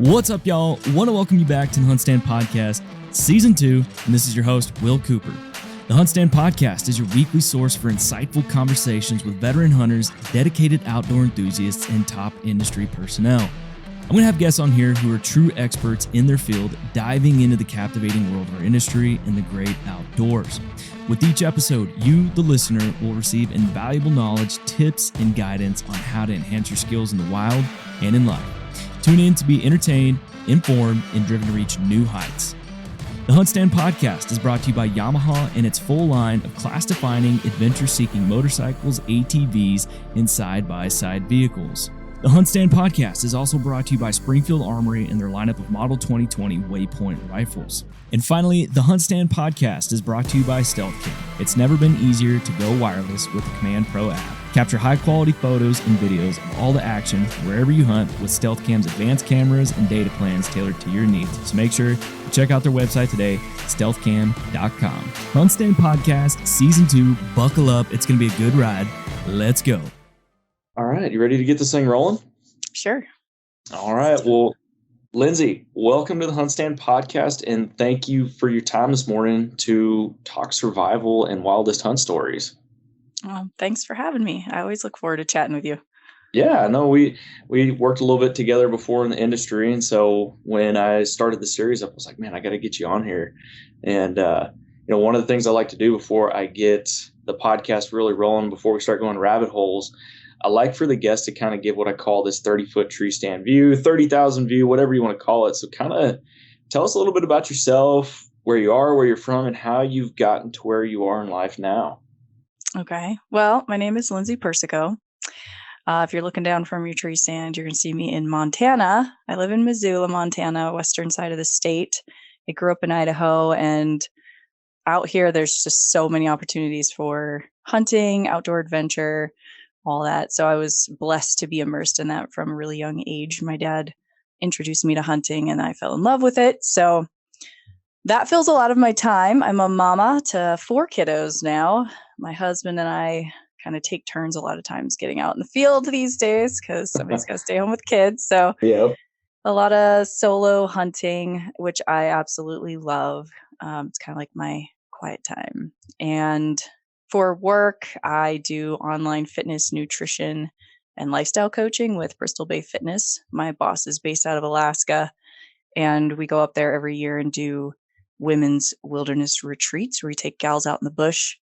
What's up, y'all? Want to welcome you back to the HuntStand Podcast, Season 2, and this is your host, Will Cooper. The HuntStand Podcast is your weekly source for insightful conversations with veteran hunters, dedicated outdoor enthusiasts, and top industry personnel. I'm going to have guests on here who are true experts in their field, diving into the captivating world of our industry and the great outdoors. With each episode, you, the listener, will receive invaluable knowledge, tips, and guidance on how to enhance your skills in the wild and in life. Tune in to be entertained, informed, and driven to reach new heights. The HuntStand Podcast is brought to you by Yamaha and its full line of class-defining, adventure-seeking motorcycles, ATVs, and side-by-side vehicles. The HuntStand Podcast is also brought to you by Springfield Armory and their lineup of Model 2020 Waypoint rifles. And finally, the HuntStand Podcast is brought to you by StealthCam. It's never been easier to go wireless with the Command Pro app. Capture high-quality photos and videos of all the action wherever you hunt with StealthCam's advanced cameras and data plans tailored to your needs. So make sure to check out their website today, stealthcam.com. HuntStand Podcast, Season 2. Buckle up. It's going to be a good ride. Let's go. All right. You ready to get this thing rolling? Sure. All right. Well, Lindsay, welcome to the HuntStand Podcast, and thank you for your time this morning to talk survival and wildest hunt stories. Thanks for having me. I always look forward to chatting with you. Yeah, no, we worked a little bit together before in the industry, and so when I started the series up, I was like, man, I got to get you on here. And one of the things I like to do before I get the podcast really rolling, before we start going rabbit holes, I like for the guests to kind of give what I call this 30-foot tree stand view, 30,000 view, whatever you want to call it. So kind of tell us a little bit about yourself, where you are, where you're from, and how you've gotten to where you are in life now. Okay. Well, my name is Lindsay Persico. If you're looking down from your tree stand, you're going to see me in Montana. I live in Missoula, Montana, western side of the state. I grew up in Idaho, and out here, there's just so many opportunities for hunting, outdoor adventure, all that. So I was blessed to be immersed in that from a really young age. My dad introduced me to hunting, and I fell in love with it. So that fills a lot of my time. I'm a mama to 4 kiddos now. My husband and I kind of take turns a lot of times getting out in the field these days because somebody's got to stay home with kids. So Yep. A lot of solo hunting, which I absolutely love. It's kind of like my quiet time. And for work, I do online fitness, nutrition, and lifestyle coaching with Bristol Bay Fitness. My boss is based out of Alaska, and we go up there every year and do women's wilderness retreats where we take gals out in the bush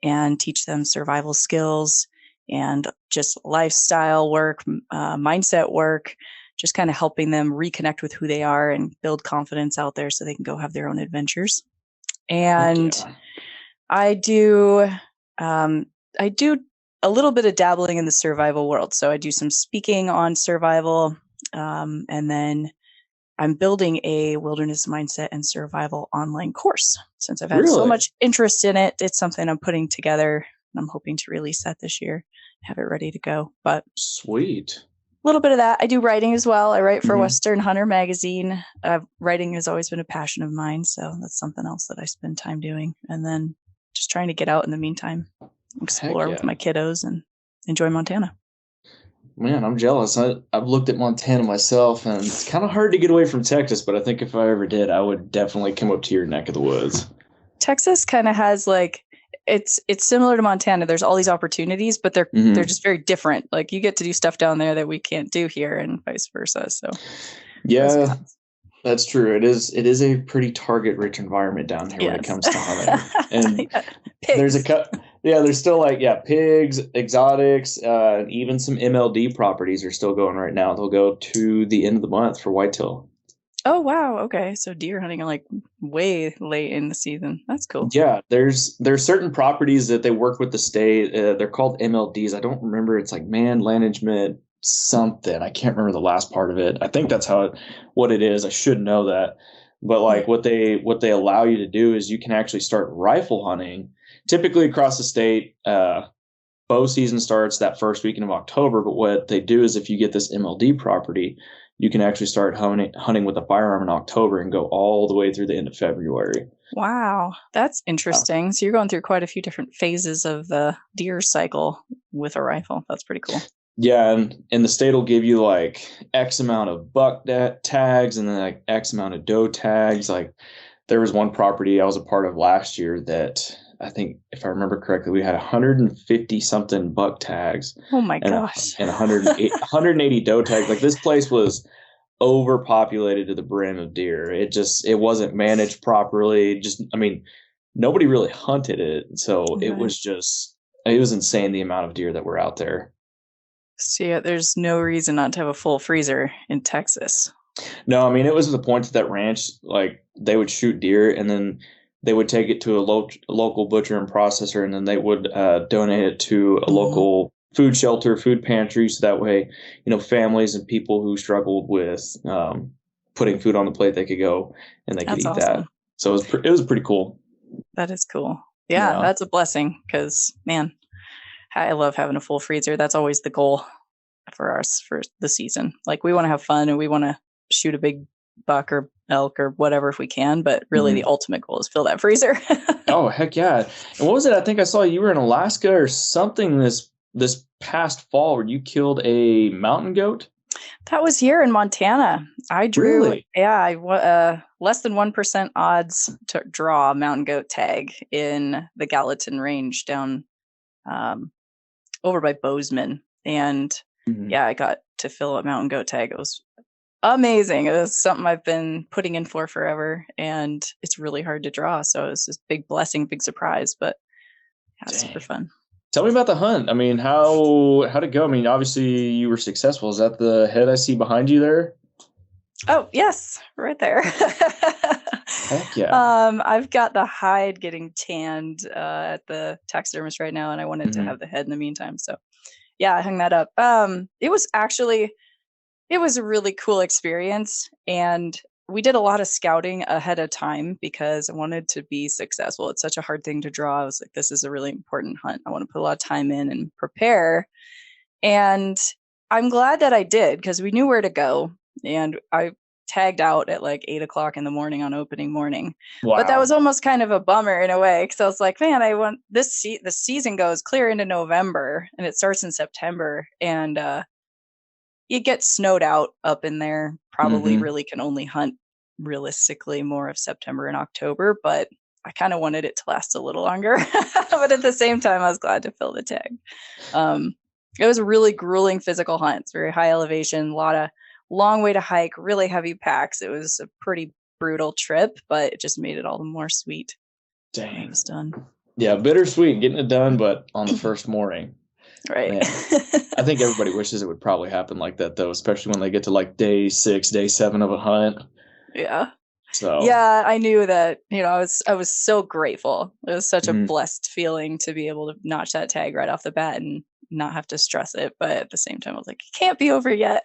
and teach them survival skills and just lifestyle work, mindset work, just kind of helping them reconnect with who they are and build confidence out there so they can go have their own adventures. And I do a little bit of dabbling in the survival world. So I do some speaking on survival, and then I'm building a wilderness mindset and survival online course. Since I've had so much interest in it, it's something I'm putting together, and I'm hoping to release that this year, have it ready to go. But Sweet. A little bit of that. I do writing as well. I write for Western Hunter magazine. Writing has always been a passion of mine, so that's something else that I spend time doing. And then just trying to get out in the meantime, explore with my kiddos and enjoy Montana. Man, I'm jealous. I've looked at Montana myself, and it's kind of hard to get away from Texas, but I think if I ever did, I would definitely come up to your neck of the woods. Texas kind of has it's similar to Montana. There's all these opportunities, but they're just very different. Like you get to do stuff down there that we can't do here and vice versa. So yeah, that's true. It is a pretty target-rich environment down here when it comes to hunting. And there's there's still pigs, exotics, even some MLD properties are still going right now. They'll go to the end of the month for whitetail. Oh, wow. Okay. So deer hunting are way late in the season. That's cool. Yeah. There's certain properties that they work with the state. They're called MLDs. I don't remember. It's like land management something. I can't remember the last part of it. I think that's what it is. I should know that. But what they allow you to do is you can actually start rifle hunting typically across the state. Bow season starts that first weekend of October. But what they do is if you get this MLD property, you can actually start hunting with a firearm in October and go all the way through the end of February. Wow, that's interesting. So you're going through quite a few different phases of the deer cycle with a rifle. That's pretty cool. Yeah, and the state will give you like X amount of buck tags and then like X amount of doe tags. Like there was one property I was a part of last year that I think, if I remember correctly, we had 150 something buck tags. Oh my and gosh. And 180 doe tags. Like this place was overpopulated to the brim of deer. It wasn't managed properly. Nobody really hunted it. So it was insane the amount of deer that were out there. So yeah, there's no reason not to have a full freezer in Texas. No, it was the point at that ranch, like they would shoot deer and then they would take it to a local butcher and processor, and then they would donate it to a local food shelter, food pantry. So that way, families and people who struggled with putting food on the plate, they could go and they could eat that. So it was pretty cool. That is cool. Yeah, that's a blessing because, man, I love having a full freezer. That's always the goal for us for the season. Like we want to have fun and we want to shoot a big buck or elk or whatever if we can, but really the ultimate goal is fill that freezer. Oh, heck yeah. And what was it? I think I saw you were in Alaska or something this past fall where you killed a mountain goat. That was here in Montana. I drew, really? Less than 1% odds to draw a mountain goat tag in the Gallatin Range down over by Bozeman. And I got to fill a mountain goat tag. It was amazing. It was something I've been putting in for forever, and it's really hard to draw. So it was this big blessing, big surprise, but super fun. Tell me about the hunt. How'd it go? Obviously you were successful. Is that the head I see behind you there? Oh, yes, right there. Heck yeah. I've got the hide getting tanned at the taxidermist right now, and I wanted to have the head in the meantime. So yeah, I hung that up. It was a really cool experience, and we did a lot of scouting ahead of time because I wanted to be successful. It's such a hard thing to draw. I was like, this is a really important hunt. I want to put a lot of time in and prepare. And I'm glad that I did because we knew where to go. And I tagged out at like 8:00 in the morning on opening morning. Wow. But that was almost kind of a bummer in a way because I was like, man, I want the season goes clear into November and it starts in September. And it gets snowed out up in there. Probably really can only hunt realistically more of September and October, but I kind of wanted it to last a little longer. But at the same time, I was glad to fill the tag. It was a really grueling physical hunt. It's very high elevation, a lot of long way to hike, really heavy packs. It was a pretty brutal trip, but it just made it all the more sweet. Dang. It was done. Yeah, bittersweet getting it done, but on the first morning. Right. I think everybody wishes it would probably happen like that, though, especially when they get to like day 6, day 7 of a hunt. Yeah. So yeah, I knew that, I was so grateful. It was such a blessed feeling to be able to notch that tag right off the bat and not have to stress it. But at the same time, I was like, it can't be over yet.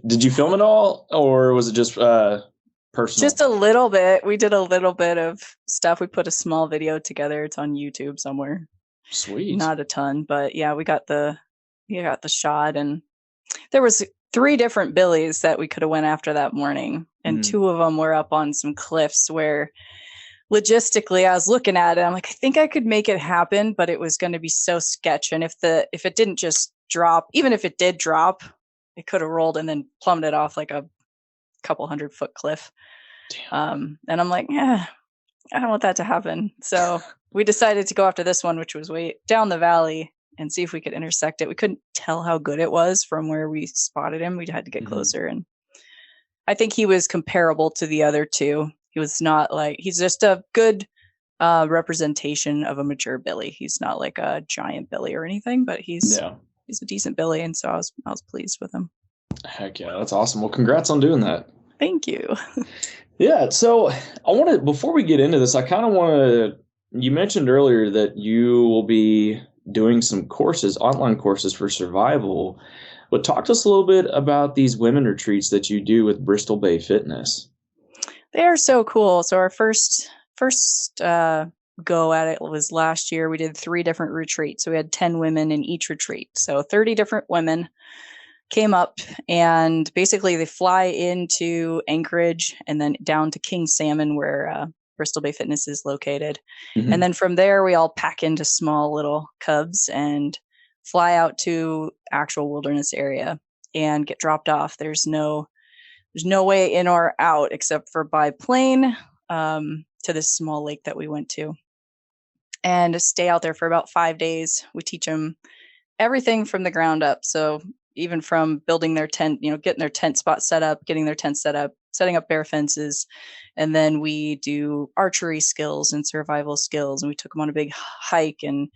Did you film it all, or was it just personal? Just a little bit. We did a little bit of stuff. We put a small video together. It's on YouTube somewhere. Sweet. Not a ton, but yeah, we got the shot, and there was 3 different billies that we could have went after that morning, and 2 of them were up on some cliffs where logistically I was looking at it. I'm like, I think I could make it happen, but it was going to be so sketch. And if it didn't just drop, even if it did drop, it could have rolled and then plummeted off like a couple 100-foot cliff. And I'm like, I don't want that to happen. So we decided to go after this one, which was way down the valley, and see if we could intersect it. We couldn't tell how good it was from where we spotted him. We had to get closer. And I think he was comparable to the other 2. He was not like, he's just a good representation of a mature billy. He's not like a giant billy or anything, but he's a decent billy. And so I was pleased with him. Heck yeah. That's awesome. Well, congrats on doing that. Thank you. Yeah. So before we get into this, I kind of want to, you mentioned earlier that you will be doing some courses, online courses for survival. But talk to us a little bit about these women retreats that you do with Bristol Bay Fitness. They are so cool. So our first go at it was last year. We did 3 different retreats. So we had 10 women in each retreat. So 30 different women came up, and basically they fly into Anchorage and then down to King Salmon, where Bristol Bay Fitness is located. And then from there, we all pack into small little cubs and fly out to actual wilderness area and get dropped off. There's no way in or out except for by plane to this small lake that we went to, and stay out there for about 5 days. We teach them everything from the ground up. So even from building their tent, getting their tent spot set up, getting their tent set up, setting up bear fences. And then we do archery skills and survival skills. And we took them on a big hike and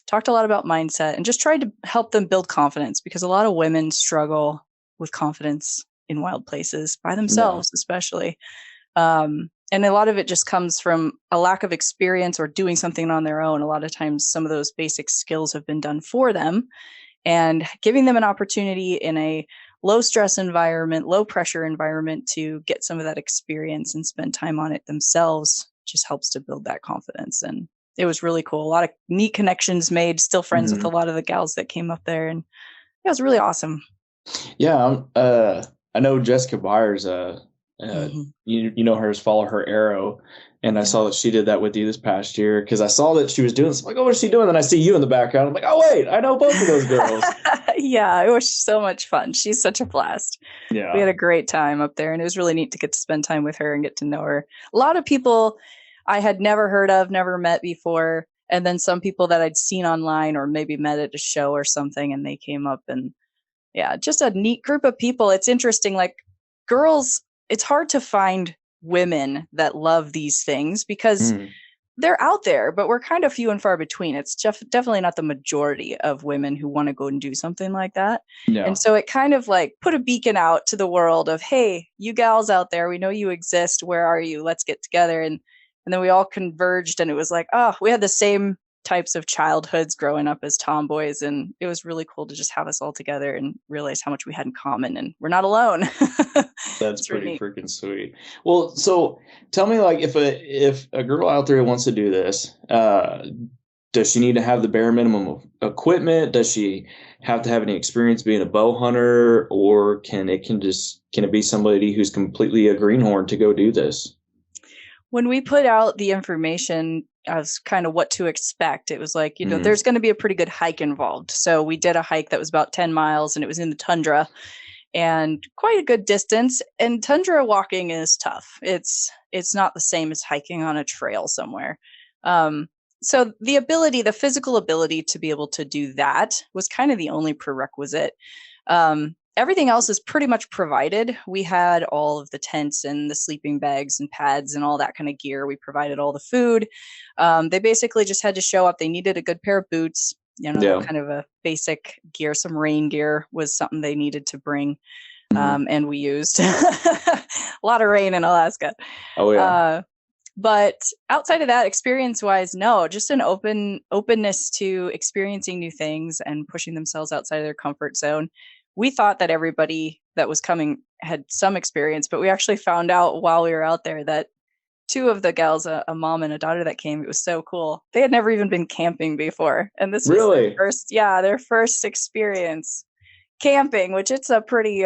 talked a lot about mindset and just tried to help them build confidence, because a lot of women struggle with confidence in wild places by themselves, especially. And a lot of it just comes from a lack of experience or doing something on their own. A lot of times some of those basic skills have been done for them, and giving them an opportunity in a low stress environment, low pressure environment to get some of that experience and spend time on it themselves just helps to build that confidence. And it was really cool. A lot of neat connections made, still friends with a lot of the gals that came up there. And it was really awesome. Yeah. I know Jessica Byers, you know her as Follow Her Arrow. And I saw that she did that with you this past year, because I saw that she was doing this. I'm like, oh, what is she doing? And I see you in the background. I'm like, oh, wait, I know both of those girls. Yeah, it was so much fun. She's such a blast. Yeah. We had a great time up there, and it was really neat to get to spend time with her and get to know her. A lot of people I had never heard of, never met before. And then some people that I'd seen online or maybe met at a show or something, and they came up, and yeah, just a neat group of people. It's interesting, like girls, it's hard to find women that love these things because they're out there, but we're kind of few and far between. It's definitely not the majority of women who want to go and do something like that. No. And so it kind of like put a beacon out to the world of, hey, you gals out there, we know you exist. Where are you? Let's get together. And then we all converged, and it was like, oh, we had the same types of childhoods growing up as tomboys. And it was really cool to just have us all together and realize how much we had in common, and we're not alone. That's pretty freaking sweet. Well, so tell me, like, if a girl out there wants to do this, does she need to have the bare minimum of equipment? Does she have to have any experience being a bow hunter, or can it be somebody who's completely a greenhorn to go do this? When we put out the information as kind of what to expect, it was like, there's going to be a pretty good hike involved. So we did a hike that was about 10 miles, and it was in the tundra, and quite a good distance. And tundra walking is tough. It's not the same as hiking on a trail somewhere. So the physical ability to be able to do that was kind of the only prerequisite. Everything else is pretty much provided. We had all of the tents and the sleeping bags and pads and all that kind of gear. We provided all the food. They basically just had to show up. They needed a good pair of boots, kind of a basic gear. Some rain gear was something they needed to bring. And we used a lot of rain in Alaska. Oh, yeah. But outside of that, experience-wise, no, just an openness to experiencing new things and pushing themselves outside of their comfort zone. We thought that everybody that was coming had some experience, but we actually found out while we were out there that two of the gals, a mom and a daughter that came, it was so cool. They had never even been camping before. And this was their first experience camping, which it's a pretty,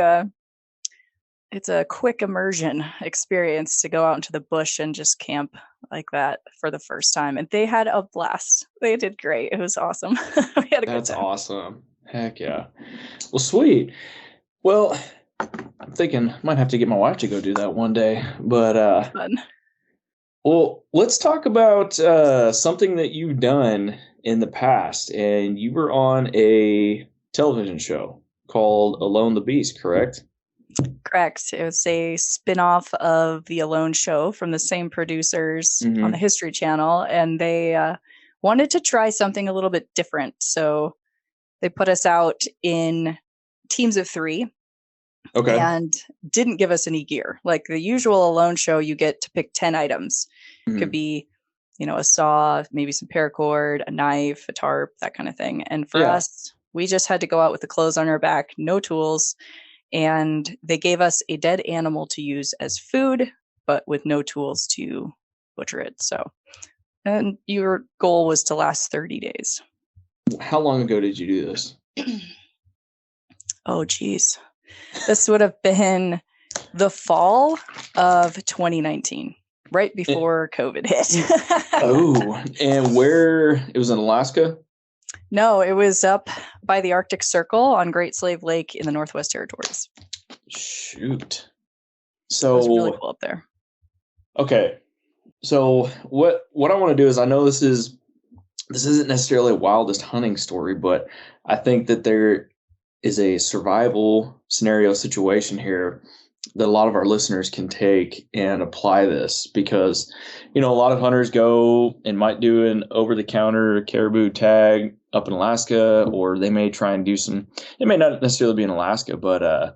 it's a quick immersion experience to go out into the bush and just camp like that for the first time. And they had a blast. They did great. It was awesome. We had a good time. That's awesome. Heck yeah. Well, sweet. Well, I'm thinking I might have to get my wife to go do that one day. But fun. Well, let's talk about something that you've done in the past. And you were on a television show called Alone the Beast, correct? Correct. It was a spinoff of the Alone show from the same producers on the History Channel. And they wanted to try something a little bit different. So they put us out in teams of 3. Okay. And didn't give us any gear. Like the usual Alone show, you get to pick 10 items. It could be, a saw, maybe some paracord, a knife, a tarp, that kind of thing. And for us, we just had to go out with the clothes on our back, no tools. And they gave us a dead animal to use as food, but with no tools to butcher it. So, and your goal was to last 30 days. How long ago did you do this? Oh, geez. This would have been the fall of 2019, right before COVID hit. Oh, and where? It was in Alaska? No, it was up by the Arctic Circle on Great Slave Lake in the Northwest Territories. Shoot. So it was really cool up there. Okay. So what I want to do is, I know this isn't necessarily a wildest hunting story, but I think that there is a survival scenario situation here that a lot of our listeners can take and apply this, because, a lot of hunters go and might do an over-the-counter caribou tag up in Alaska, or they may try and do it may not necessarily be in Alaska, but,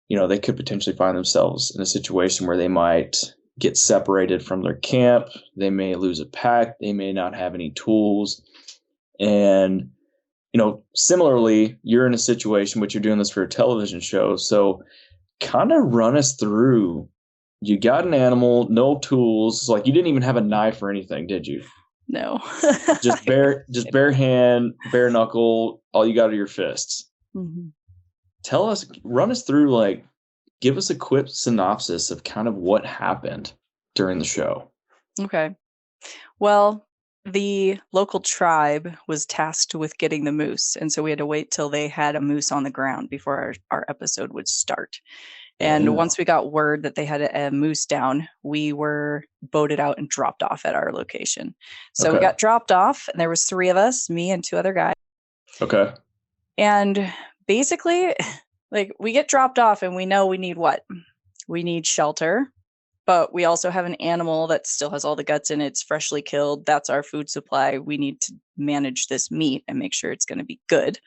they could potentially find themselves in a situation where they might get separated from their camp. They may lose a pack. They may not have any tools. And, similarly, you're in a situation, but you're doing this for a television show. So kind of run us through, you got an animal, no tools. Like, you didn't even have a knife or anything, did you? No. just bare hand, bare knuckle. All you got are your fists. Mm-hmm. Run us through, give us a quick synopsis of kind of what happened during the show. Okay. Well, the local tribe was tasked with getting the moose. And so we had to wait till they had a moose on the ground before our episode would start. And once we got word that they had a moose down, we were boated out and dropped off at our location. So we got dropped off, and there was 3 of us, me and 2 other guys. Okay. And basically, we get dropped off and we know we need what? We need shelter, but we also have an animal that still has all the guts in it. It's freshly killed. That's our food supply. We need to manage this meat and make sure it's going to be good.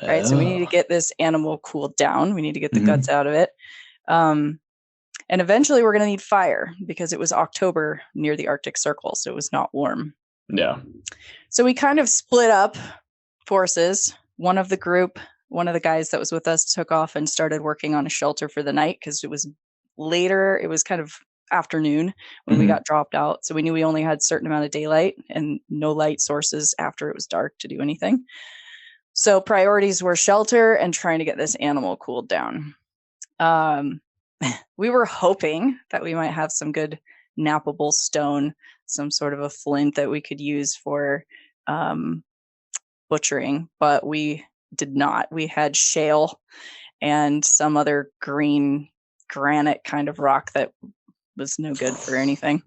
Right. So we need to get this animal cooled down. We need to get the guts out of it. And eventually we're going to need fire, because it was October near the Arctic Circle. So it was not warm. Yeah. So we kind of split up forces. One of the guys that was with us took off and started working on a shelter for the night, because it was later. It was kind of afternoon when we got dropped out. So we knew we only had a certain amount of daylight and no light sources after it was dark to do anything. So priorities were shelter and trying to get this animal cooled down. We were hoping that we might have some good knappable stone, some sort of a flint that we could use for butchering, but we did not. We had shale and some other green granite kind of rock that was no good for anything.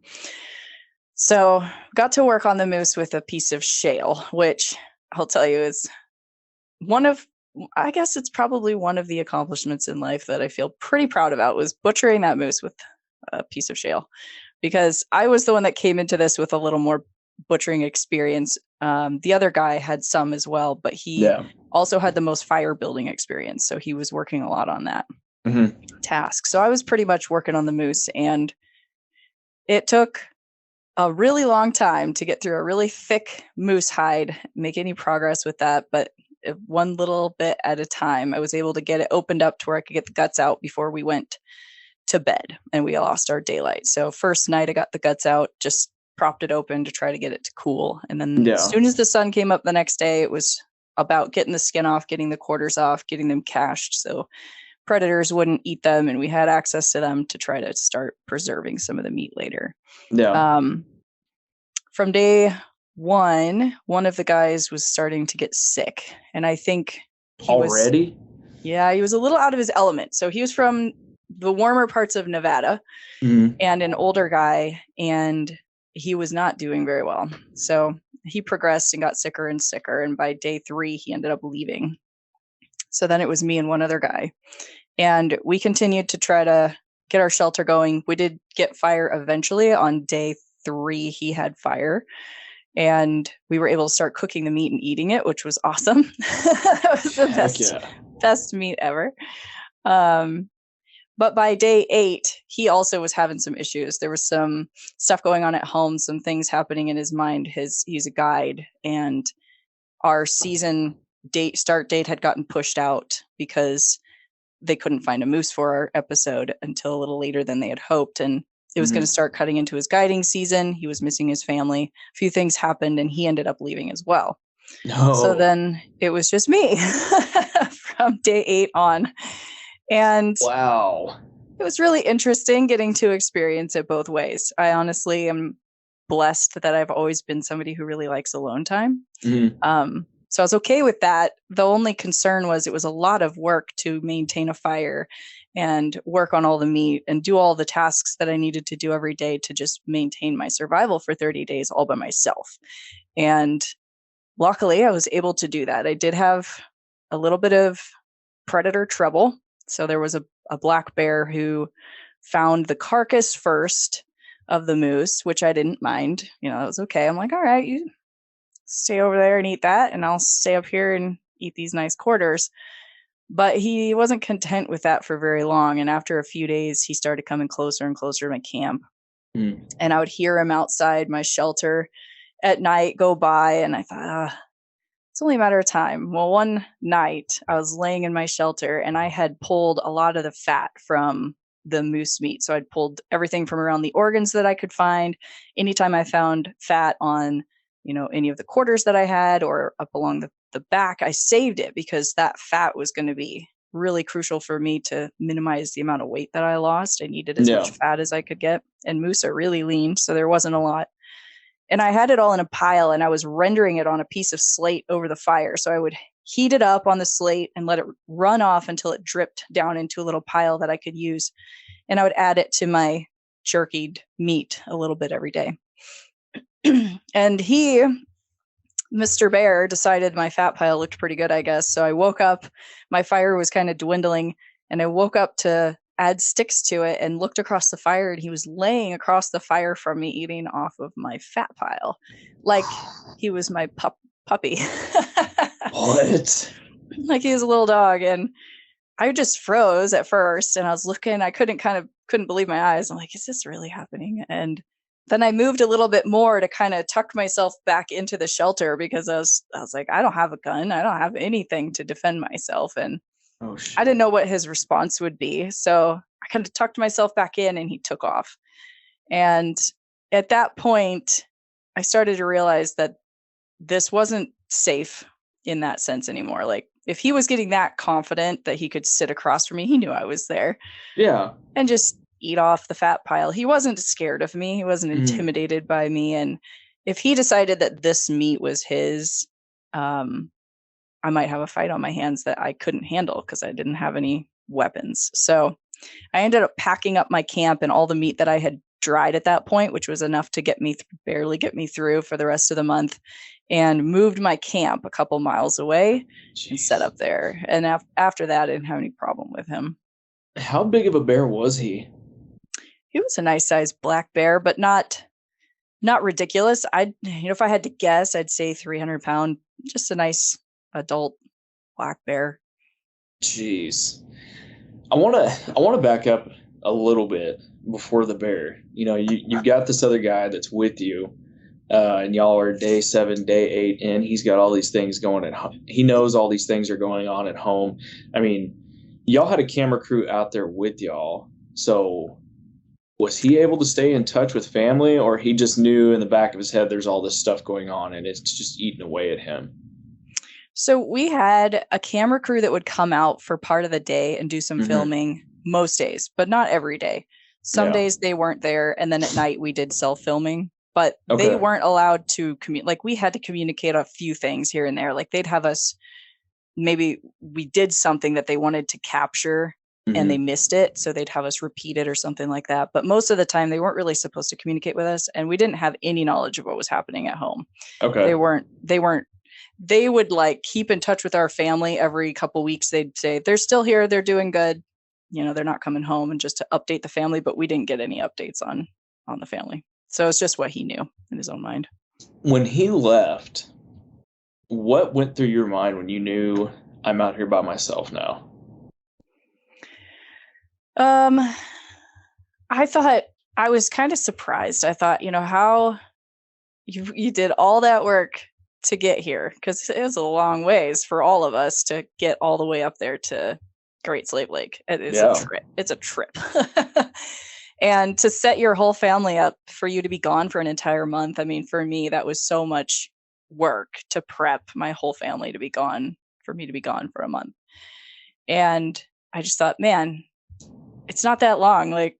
So got to work on the moose with a piece of shale, which I'll tell you is I guess it's probably one of the accomplishments in life that I feel pretty proud about, was butchering that moose with a piece of shale, because I was the one that came into this with a little more butchering experience. The other guy had some as well, but he also had the most fire building experience. So he was working a lot on that task. So I was pretty much working on the moose, and it took a really long time to get through a really thick moose hide, make any progress with that. But one little bit at a time, I was able to get it opened up to where I could get the guts out before we went to bed and we lost our daylight. So first night I got the guts out, just propped it open to try to get it to cool. And then as soon as the sun came up the next day, it was about getting the skin off, getting the quarters off, getting them cached so predators wouldn't eat them, and we had access to them to try to start preserving some of the meat later. From day one of the guys was starting to get sick, and I think he was a little out of his element. So he was from the warmer parts of Nevada and an older guy, and he was not doing very well. So he progressed and got sicker and sicker, and by day 3 he ended up leaving. So then it was me and one other guy, and we continued to try to get our shelter going. We did get fire eventually. On day 3 he had fire, and we were able to start cooking the meat and eating it, which was awesome. That was the best meat ever. But by day 8, he also was having some issues. There was some stuff going on at home, some things happening in his mind. He's a guide, and our season start date had gotten pushed out because they couldn't find a moose for our episode until a little later than they had hoped. And it was going to start cutting into his guiding season. He was missing his family. A few things happened, and he ended up leaving as well. No. So then it was just me from day 8 on. And wow, it was really interesting getting to experience it both ways. I honestly am blessed that I've always been somebody who really likes alone time. So So I was okay with that. The only concern was it was a lot of work to maintain a fire and work on all the meat and do all the tasks that I needed to do every day to just maintain my survival for 30 days all by myself. And luckily, I was able to do that. I did have a little bit of predator trouble. So there was a black bear who found the carcass first of the moose, which I didn't mind. It was okay. I'm like, all right, you stay over there and eat that, and I'll stay up here and eat these nice quarters. But he wasn't content with that for very long. And after a few days, he started coming closer and closer to my camp. And I would hear him outside my shelter at night go by. And I thought, it's only a matter of time. Well, one night I was laying in my shelter and I had pulled a lot of the fat from the moose meat. So I'd pulled everything from around the organs that I could find. Anytime I found fat on, any of the quarters that I had or up along the back, I saved it because that fat was going to be really crucial for me to minimize the amount of weight that I lost. I needed as much fat as I could get. And moose are really lean, so there wasn't a lot. And I had it all in a pile and I was rendering it on a piece of slate over the fire. So I would heat it up on the slate and let it run off until it dripped down into a little pile that I could use. And I would add it to my jerkied meat a little bit every day. And Mr. Bear, decided my fat pile looked pretty good, I guess. So I woke up, my fire was kind of dwindling, and I woke up to add sticks to it and looked across the fire, and he was laying across the fire from me, eating off of my fat pile like he was my puppy. What? Like he was a little dog. And I just froze at first, and I was looking, I couldn't believe my eyes. I'm like, is this really happening? And then I moved a little bit more to kind of tuck myself back into the shelter because I was like, I don't have a gun. I don't have anything to defend myself. And I didn't know what his response would be. So I kind of tucked myself back in and he took off. And at that point, I started to realize that this wasn't safe in that sense anymore. Like if he was getting that confident that he could sit across from me, he knew I was there. Yeah. And just eat off the fat pile. He wasn't scared of me. He wasn't intimidated by me. And if he decided that this meat was his, I might have a fight on my hands that I couldn't handle because I didn't have any weapons. So I ended up packing up my camp and all the meat that I had dried at that point, which was enough to barely get me through for the rest of the month, and moved my camp a couple miles away and set up there. And after that, I didn't have any problem with him. How big of a bear was he? He was a nice sized black bear, but not ridiculous. If I had to guess, I'd say 300-pound, just a nice adult black bear. Jeez. I want to back up a little bit before the bear. You've got this other guy that's with you, and y'all are day 7, day 8 in. He's got all these things going at home. He knows all these things are going on at home. I mean, y'all had a camera crew out there with y'all. So was he able to stay in touch with family, or he just knew in the back of his head there's all this stuff going on and it's just eating away at him? So we had a camera crew that would come out for part of the day and do some filming most days, but not every day. Some days they weren't there. And then at night we did self-filming, but they weren't allowed to like we had to communicate a few things here and there. Like they'd have us, maybe we did something that they wanted to capture and they missed it. So they'd have us repeat it or something like that. But most of the time they weren't really supposed to communicate with us, and we didn't have any knowledge of what was happening at home. Okay. They would like keep in touch with our family every couple weeks. They'd say, they're still here. They're doing good. They're not coming home, and just to update the family, but we didn't get any updates on the family. So it's just what he knew in his own mind. When he left, what went through your mind when you knew I'm out here by myself now? I thought, I was kind of surprised. I thought, how you did all that work to get here, because it was a long ways for all of us to get all the way up there to Great Slave Lake. It is a trip. It's a trip. And to set your whole family up for you to be gone for an entire month. I mean, for me, that was so much work to prep my whole family to be gone, for me to be gone for a month. And I just thought, man, it's not that long. Like,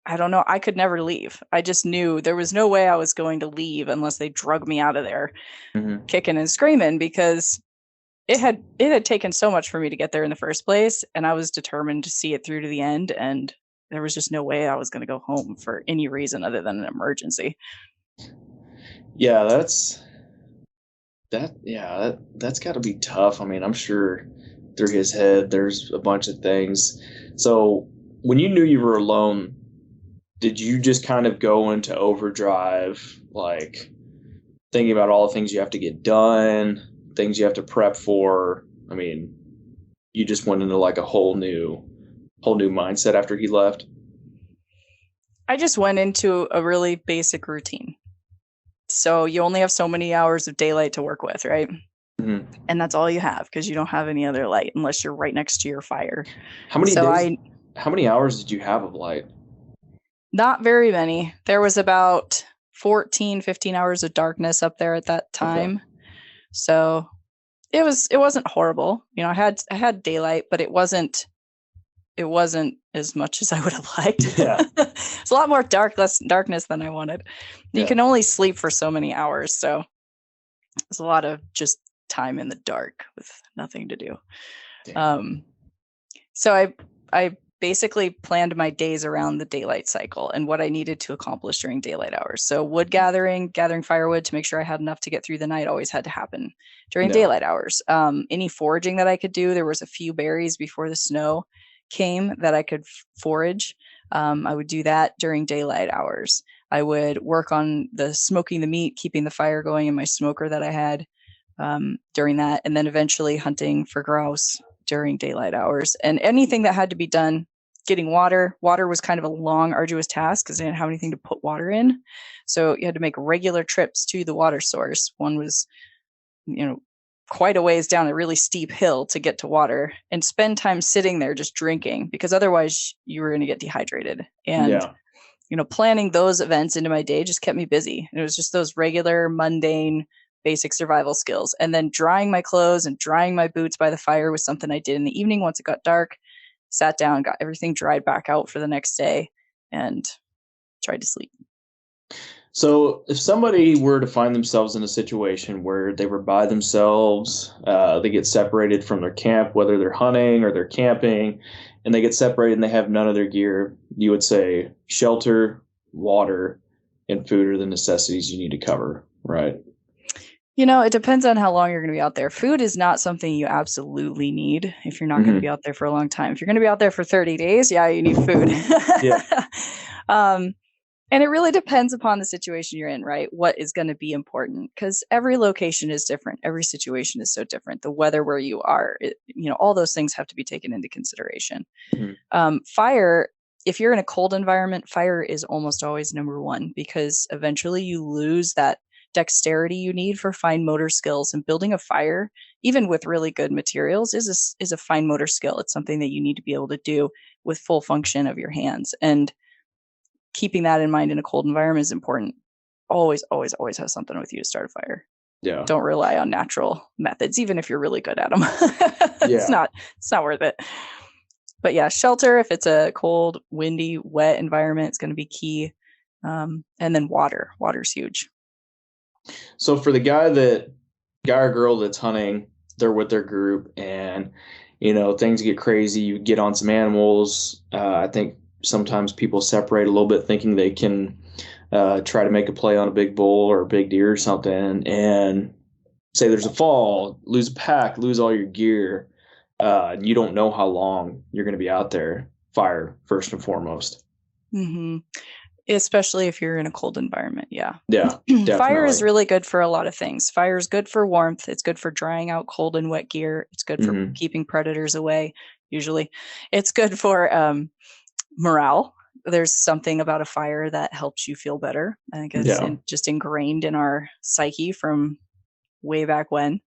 I don't know. I could never leave. I just knew there was no way I was going to leave unless they drug me out of there, kicking and screaming, because it had taken so much for me to get there in the first place, and I was determined to see it through to the end. And there was just no way I was going to go home for any reason other than an emergency. Yeah, that's got to be tough. I mean, I'm sure through his head there's a bunch of things. So when you knew you were alone, did you just kind of go into overdrive, like thinking about all the things you have to get done, things you have to prep for? I mean, you just went into like a whole new mindset after he left? I just went into a really basic routine. So you only have so many hours of daylight to work with, right? Mm-hmm. And that's all you have, because you don't have any other light unless you're right next to your fire. How many hours did you have of light? Not very many. There was about 14, 15 hours of darkness up there at that time. Okay. So it wasn't horrible. You know, I had daylight, but it wasn't as much as I would have liked. Yeah. It's a lot more darkness than I wanted. You can only sleep for so many hours, so it's a lot of just time in the dark with nothing to do. So I basically planned my days around the daylight cycle and what I needed to accomplish during daylight hours. So wood gathering firewood to make sure I had enough to get through the night always had to happen during daylight hours. Any foraging that I could do, there was a few berries before the snow came that I could forage. I would do that during daylight hours. I would work on smoking the meat, keeping the fire going in my smoker that I had during that, and then eventually hunting for grouse during daylight hours. And anything that had to be done, getting water was kind of a long, arduous task because I didn't have anything to put water in. So you had to make regular trips to the water source. One was, quite a ways down a really steep hill to get to water, and spend time sitting there just drinking, because otherwise you were going to get dehydrated. And planning those events into my day just kept me busy. And it was just those regular, mundane, basic survival skills. And then drying my clothes and drying my boots by the fire was something I did in the evening once it got dark. Sat down, got everything dried back out for the next day, and tried to sleep. So if somebody were to find themselves in a situation where they were by themselves, they get separated from their camp, whether they're hunting or they're camping, and they get separated and they have none of their gear, you would say shelter, water, and food are the necessities you need to cover, right? It depends on how long you're going to be out there. Food is not something you absolutely need if you're not going to be out there for a long time. If you're going to be out there for 30 days, you need food. And it really depends upon the situation you're in, right? What is going to be important? Because every location is different. Every situation is so different. The weather where you are, all those things have to be taken into consideration. Fire, if you're in a cold environment, fire is almost always number one, because eventually you lose that dexterity you need for fine motor skills. And building a fire, even with really good materials, is a fine motor skill. It's something that you need to be able to do with full function of your hands. And keeping that in mind in a cold environment is important. Always, always, always have something with you to start a fire. Yeah. Don't rely on natural methods, even if you're really good at them. It's not worth it. But shelter, if it's a cold, windy, wet environment, it's going to be key. And then water's huge. So for the guy or girl that's hunting, they're with their group and, things get crazy. You get on some animals. I think sometimes people separate a little bit thinking they can try to make a play on a big bull or a big deer or something, and say there's a fall, lose a pack, lose all your gear. And you don't know how long you're going to be out there. Fire, first and foremost. Mm-hmm. Especially if you're in a cold environment. Yeah. Fire is really good for a lot of things. Fire is good for warmth. It's good for drying out cold and wet gear. It's good for keeping predators away. Usually it's good for morale. There's something about a fire that helps you feel better. I think it's just ingrained in our psyche from way back when.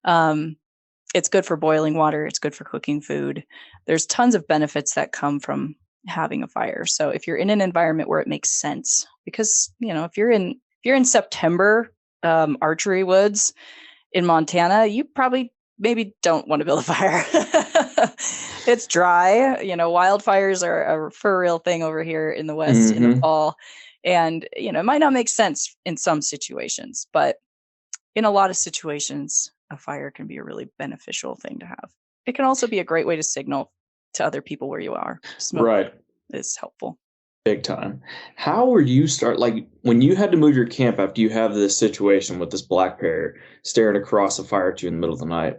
It's good for boiling water. It's good for cooking food. There's tons of benefits that come from having a fire. So if you're in an environment where it makes sense, because if you're in September archery woods in Montana, you probably maybe don't want to build a fire. It's dry. Wildfires are a for real thing over here in the West in the fall. And, it might not make sense in some situations, but in a lot of situations, a fire can be a really beneficial thing to have. It can also be a great way to signal to other people where you are. Smoke is helpful. Big time. How were you when you had to move your camp after you have this situation with this black bear staring across a fire at you in the middle of the night?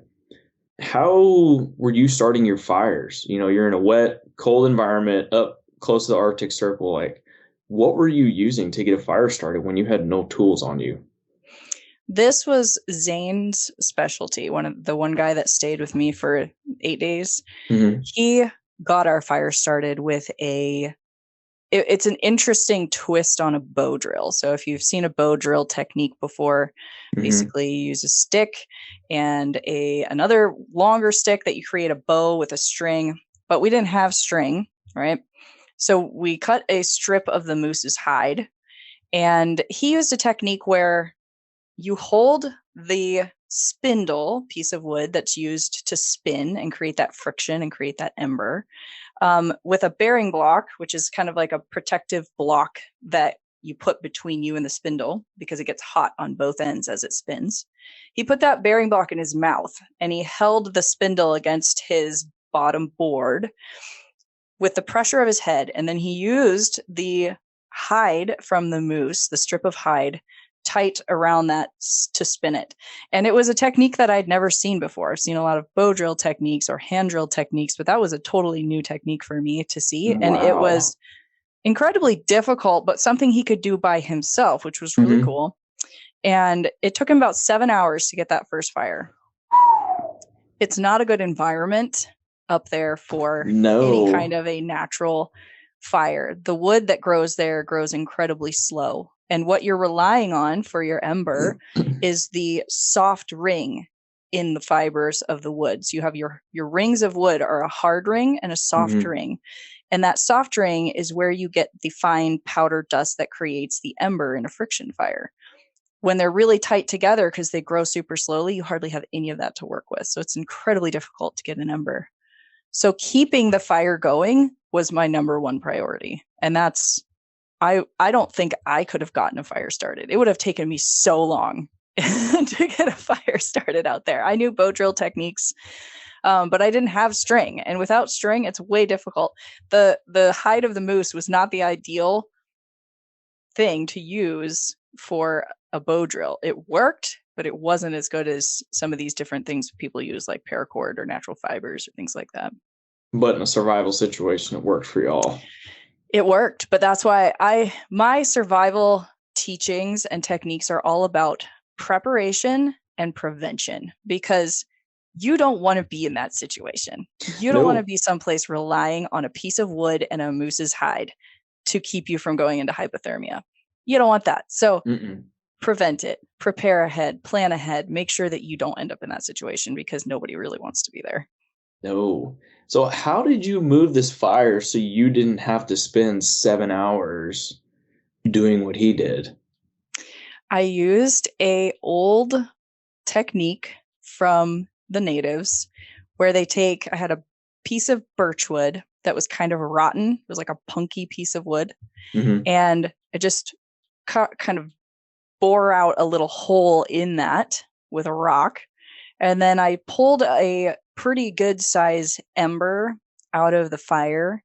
How were you starting your fires? You're in a wet, cold environment up close to the Arctic Circle. Like, what were you using to get a fire started when you had no tools on you? This was Zane's specialty. The one guy that stayed with me for 8 days. Mm-hmm. He got our fire started with it's an interesting twist on a bow drill. So if you've seen a bow drill technique before, basically you use a stick and another longer stick that you create a bow with a string, but we didn't have string, right? So we cut a strip of the moose's hide, and he used a technique where you hold the spindle piece of wood that's used to spin and create that friction and create that ember with a bearing block, which is kind of like a protective block that you put between you and the spindle because it gets hot on both ends as it spins. He put that bearing block in his mouth and he held the spindle against his bottom board with the pressure of his head. And then he used the hide from the moose, the strip of hide, tight around that to spin it. And it was a technique that I'd never seen before. I've seen a lot of bow drill techniques or hand drill techniques, but that was a totally new technique for me to see. Wow. And it was incredibly difficult, but something he could do by himself, which was really cool. And it took him about 7 hours to get that first fire. It's not a good environment up there for any kind of a natural fire. The wood that grows there grows incredibly slow. And what you're relying on for your ember is the soft ring in the fibers of the wood. So you have your rings of wood are a hard ring and a soft ring. And that soft ring is where you get the fine powder dust that creates the ember in a friction fire. When they're really tight together, because they grow super slowly, you hardly have any of that to work with. So it's incredibly difficult to get an ember. So keeping the fire going was my number one priority. And that's, I don't think I could have gotten a fire started. It would have taken me so long to get a fire started out there. I knew bow drill techniques, but I didn't have string. And without string, it's way difficult. The hide of the moose was not the ideal thing to use for a bow drill. It worked, but it wasn't as good as some of these different things people use, like paracord or natural fibers or things like that. But in a survival situation, it worked for y'all. It worked, but that's why my survival teachings and techniques are all about preparation and prevention, because you don't want to be in that situation. You don't want to be someplace relying on a piece of wood and a moose's hide to keep you from going into hypothermia. You don't want that. So prevent it, prepare ahead, plan ahead, make sure that you don't end up in that situation, because nobody really wants to be there. No. So how did you move this fire so you didn't have to spend 7 hours doing what he did? I used a old technique from the natives where I had a piece of birch wood that was kind of rotten. It was like a punky piece of wood. And I just kind of bore out a little hole in that with a rock. And then I pulled a pretty good size ember out of the fire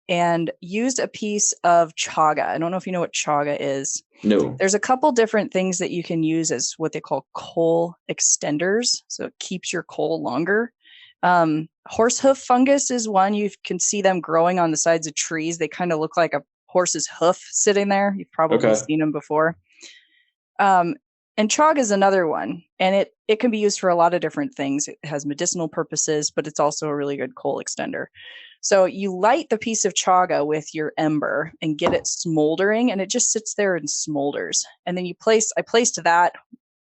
and used a piece of chaga. I don't know if you know what chaga is. No. There's a couple different things that you can use as what they call coal extenders. So it keeps your coal longer. Horsehoof fungus is one. You can see them growing on the sides of trees. They kind of look like a horse's hoof sitting there. You've probably seen them before. And chaga is another one, and it can be used for a lot of different things. It has medicinal purposes, but it's also a really good coal extender. So you light the piece of chaga with your ember and get it smoldering, and it just sits there and smolders. And then I placed that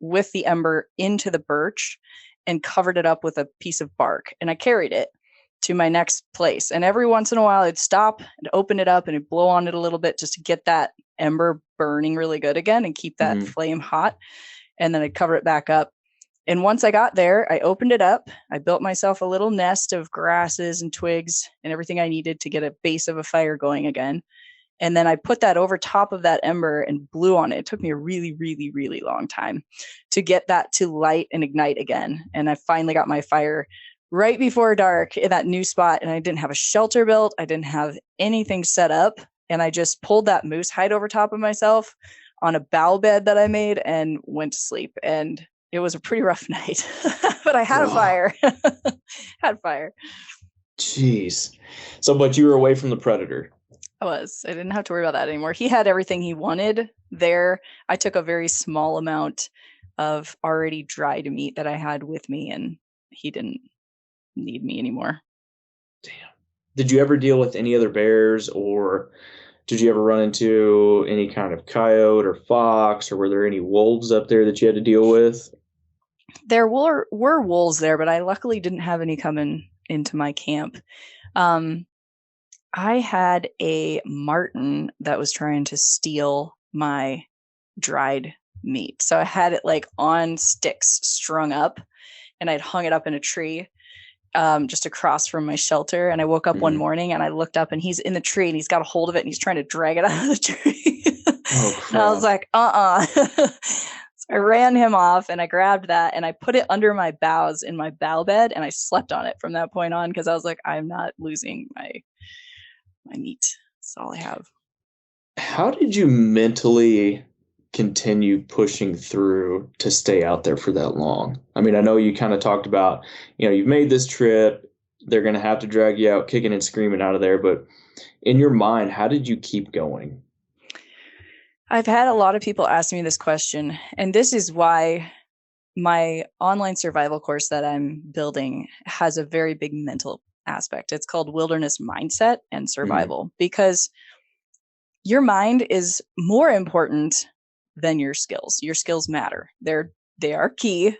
with the ember into the birch and covered it up with a piece of bark, and I carried it to my next place. And every once in a while I'd stop and open it up and I'd blow on it a little bit just to get that ember burning really good again and keep that flame hot. And then I'd cover it back up. And once I got there, I opened it up. I built myself a little nest of grasses and twigs and everything I needed to get a base of a fire going again. And then I put that over top of that ember and blew on it. It took me a really, really, really long time to get that to light and ignite again. And I finally got my fire right before dark in that new spot. And I didn't have a shelter built. I didn't have anything set up. And I just pulled that moose hide over top of myself on a bough bed that I made and went to sleep. And it was a pretty rough night, but I had a fire. Had fire. Jeez. So, but you were away from the predator. I didn't have to worry about that anymore. He had everything he wanted there. I took a very small amount of already dried meat that I had with me, and he didn't need me anymore. Damn. Did you ever deal with any other bears, or did you ever run into any kind of coyote or fox, or were there any wolves up there that you had to deal with? There were wolves there, but I luckily didn't have any coming into my camp. I had a marten that was trying to steal my dried meat. So I had it like on sticks strung up, and I'd hung it up in a tree just across from my shelter. And I woke up one morning and I looked up, and he's in the tree and he's got a hold of it and he's trying to drag it out of the tree. And I was like, So I ran him off and I grabbed that and I put it under my boughs in my bough bed, and I slept on it from that point on, because I was like, I'm not losing my meat. That's all I have. How did you mentally continue pushing through to stay out there for that long? I mean, I know you kind of talked about, you've made this trip, they're going to have to drag you out kicking and screaming out of there, but in your mind, how did you keep going? I've had a lot of people ask me this question, and this is why my online survival course that I'm building has a very big mental aspect. It's called Wilderness Mindset and Survival, because your mind is more important than your skills. Your skills matter. They are key.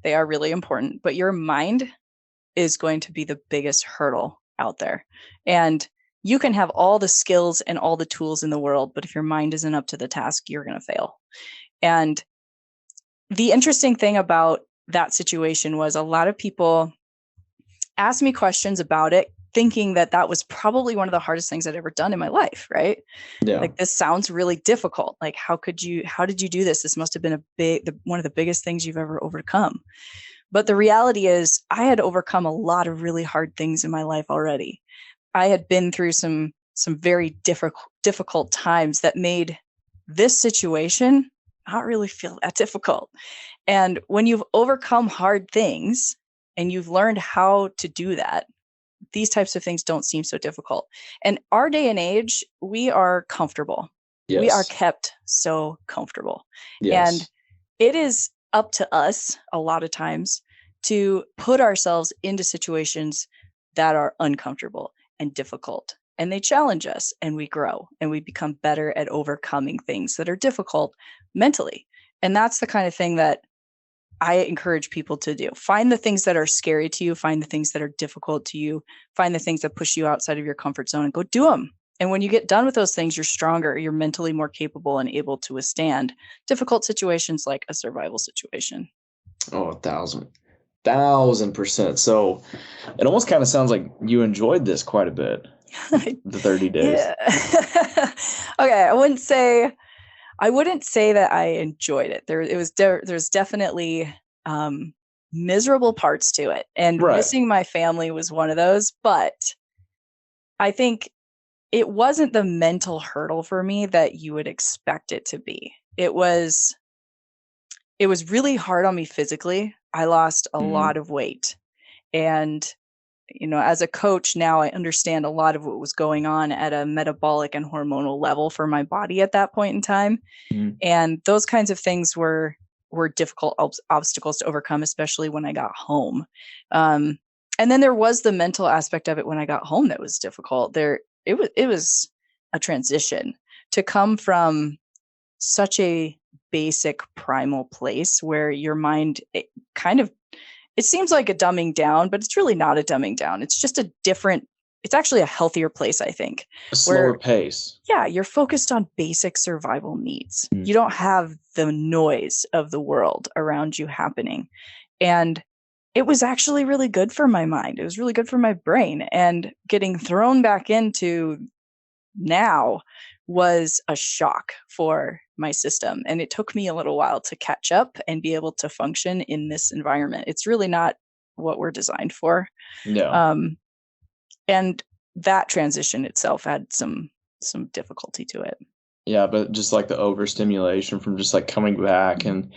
They are really important, but your mind is going to be the biggest hurdle out there. And you can have all the skills and all the tools in the world, but if your mind isn't up to the task, you're going to fail. And the interesting thing about that situation was a lot of people asked me questions about it, thinking that that was probably one of the hardest things I'd ever done in my life, right? Yeah. Like, this sounds really difficult. Like, how did you do this? This must have been one of the biggest things you've ever overcome. But the reality is, I had overcome a lot of really hard things in my life already. I had been through some very difficult times that made this situation not really feel that difficult. And when you've overcome hard things and you've learned how to do that, these types of things don't seem so difficult. And our day and age, we are comfortable. Yes. We are kept so comfortable. Yes. And it is up to us a lot of times to put ourselves into situations that are uncomfortable and difficult. And they challenge us, and we grow, and we become better at overcoming things that are difficult mentally. And that's the kind of thing that I encourage people to do. Find the things that are scary to you, find the things that are difficult to you, find the things that push you outside of your comfort zone, and go do them. And when you get done with those things, you're stronger, you're mentally more capable and able to withstand difficult situations like a survival situation. Oh, 1,000%. So it almost kind of sounds like you enjoyed this quite a bit, the 30 days. Yeah. Okay, I wouldn't say that I enjoyed it. There's definitely miserable parts to it, and missing my family was one of those. But I think it wasn't the mental hurdle for me that you would expect it to be. It was really hard on me physically. I lost a lot of weight, and as a coach now, I understand a lot of what was going on at a metabolic and hormonal level for my body at that point in time. And those kinds of things were difficult obstacles to overcome, especially when I got home. And then there was the mental aspect of it when I got home that was difficult. It was a transition to come from such a basic primal place where your mind it seems like a dumbing down, but it's really not a dumbing down. It's just it's actually a healthier place, I think. A slower pace. Yeah, you're focused on basic survival needs. You don't have the noise of the world around you happening. And it was actually really good for my mind. It was really good for my brain. And getting thrown back into now was a shock for my system. And it took me a little while to catch up and be able to function in this environment. It's really not what we're designed for. No. And that transition itself had some difficulty to it. Yeah, but just like the overstimulation from just like coming back and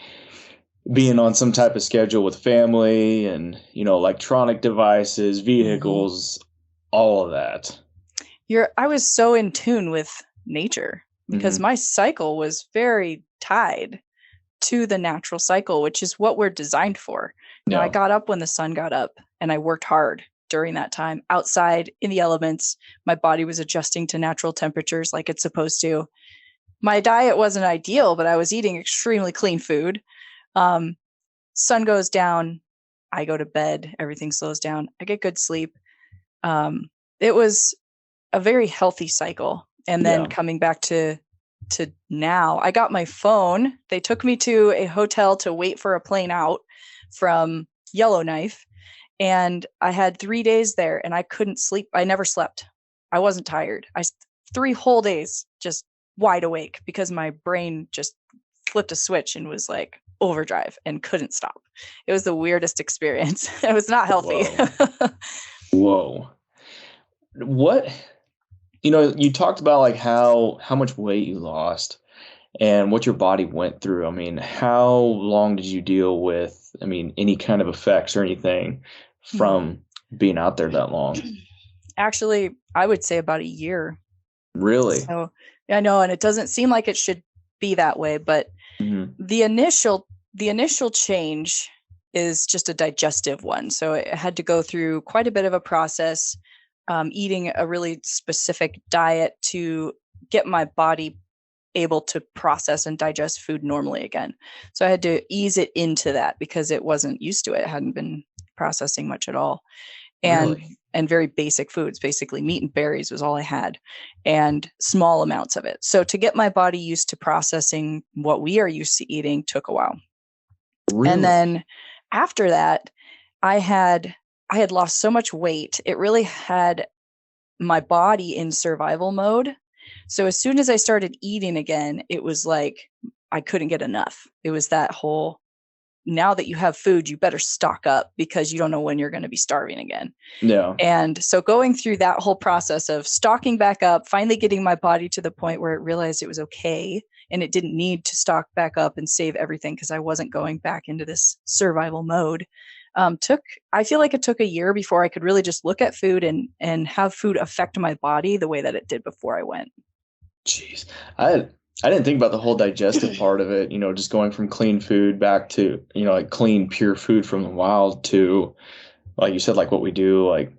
being on some type of schedule with family and, electronic devices, vehicles, all of that. I was so in tune with nature because my cycle was very tied to the natural cycle, which is what we're designed for. Now, I got up when the sun got up and I worked hard during that time outside in the elements. My body was adjusting to natural temperatures like it's supposed to. My diet wasn't ideal, but I was eating extremely clean food. Sun goes down, I go to bed, everything slows down, I get good sleep. It was a very healthy cycle. And then coming back to now, I got my phone. They took me to a hotel to wait for a plane out from Yellowknife. And I had 3 days there and I couldn't sleep. I never slept. I wasn't tired. 3 whole days just wide awake because my brain just flipped a switch and was like overdrive and couldn't stop. It was the weirdest experience. It was not healthy. Whoa. What, you talked about like how much weight you lost and what your body went through. I mean, how long did you deal with, any kind of effects or anything from being out there that long? Actually, I would say about a year. Really? So I know, and it doesn't seem like it should be that way, but the initial change is just a digestive one. So it had to go through quite a bit of a process, eating a really specific diet to get my body able to process and digest food normally again. So I had to ease it into that because it wasn't used to it. It hadn't been processing much at all. And very basic foods, basically meat and berries was all I had and small amounts of it. So to get my body used to processing what we are used to eating took a while. Really? And then after that, I had lost so much weight. It really had my body in survival mode. So as soon as I started eating again, it was like I couldn't get enough. It was that whole, now that you have food, you better stock up because you don't know when you're going to be starving again. Yeah. And so going through that whole process of stocking back up, finally getting my body to the point where it realized it was okay and it didn't need to stock back up and save everything because I wasn't going back into this survival mode. I feel like it took a year before I could really just look at food and have food affect my body the way that it did before I went. Jeez. I didn't think about the whole digestive part of it, just going from clean food back to, like clean, pure food from the wild to, like you said, like what we do, like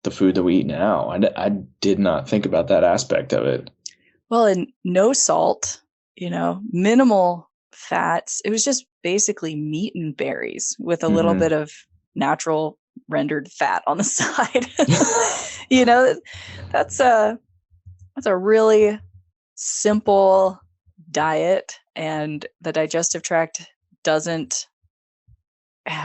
the food that we eat now. I did not think about that aspect of it. Well, and no salt, minimal fats. It was just basically meat and berries with a little bit of natural rendered fat on the side. That's a really simple diet, and the digestive tract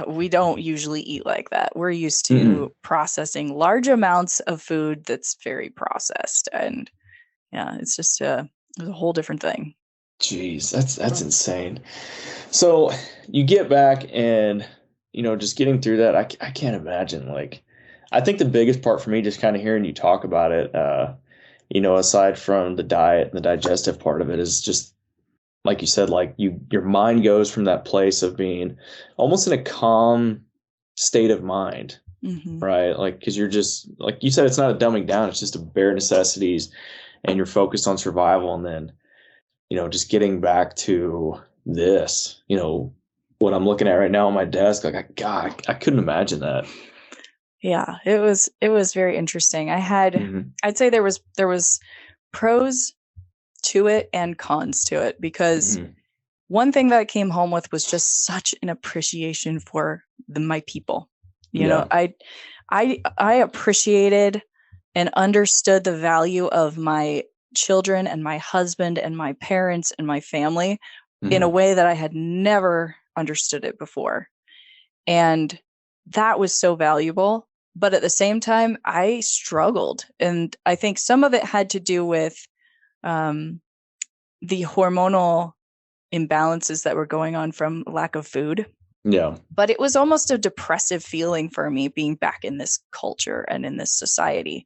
we don't usually eat like that. We're used to processing large amounts of food that's very processed, and it's just a whole different thing. Jeez, that's insane. So you get back and, just getting through that, I can't imagine. Like, I think the biggest part for me, just kind of hearing you talk about it, aside from the diet and the digestive part of it, is just, like you said, like your mind goes from that place of being almost in a calm state of mind, right? Like, because you're just, like you said, it's not a dumbing down, it's just a bare necessities and you're focused on survival. And then, just getting back to this, what I'm looking at right now on my desk, like, God, I couldn't imagine that. Yeah, it was very interesting. I'd say there was pros to it and cons to it, because one thing that I came home with was just such an appreciation for my people. I appreciated and understood the value of my children and my husband and my parents and my family in a way that I had never understood it before. And that was so valuable. But at the same time, I struggled. And I think some of it had to do with the hormonal imbalances that were going on from lack of food. Yeah. But it was almost a depressive feeling for me being back in this culture and in this society,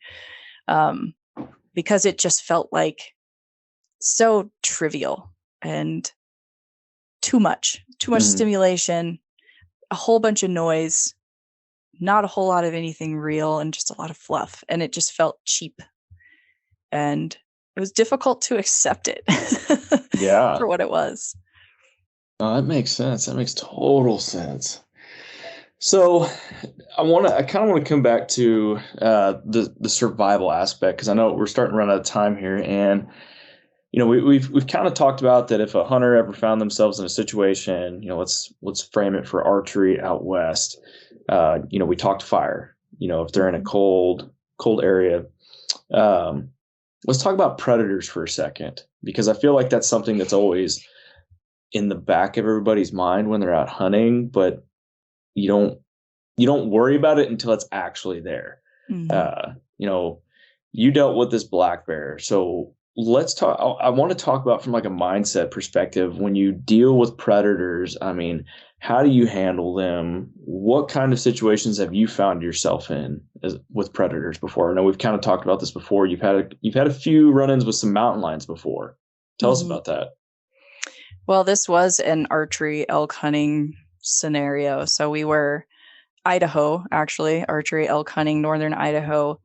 because it just felt like so trivial and too much stimulation, a whole bunch of noise, not a whole lot of anything real, and just a lot of fluff. And it just felt cheap. And it was difficult to accept it for what it was. Oh, that makes sense. That makes total sense. So I kind of want to come back to the survival aspect, because I know we're starting to run out of time here. And, we've kind of talked about that if a hunter ever found themselves in a situation, let's frame it for archery out west. We talked fire, if they're in a cold area. Let's talk about predators for a second, because I feel like that's something that's always in the back of everybody's mind when they're out hunting, but you don't worry about it until it's actually there. You dealt with this black bear. So let's talk. I want to talk about from like a mindset perspective, when you deal with predators, I mean, how do you handle them? What kind of situations have you found yourself in with predators before? I know we've kind of talked about this before. You've had a few run-ins with some mountain lions before. Tell us about that. Well, this was an archery elk hunting scenario. So we were Idaho, actually, archery elk hunting, northern Idaho.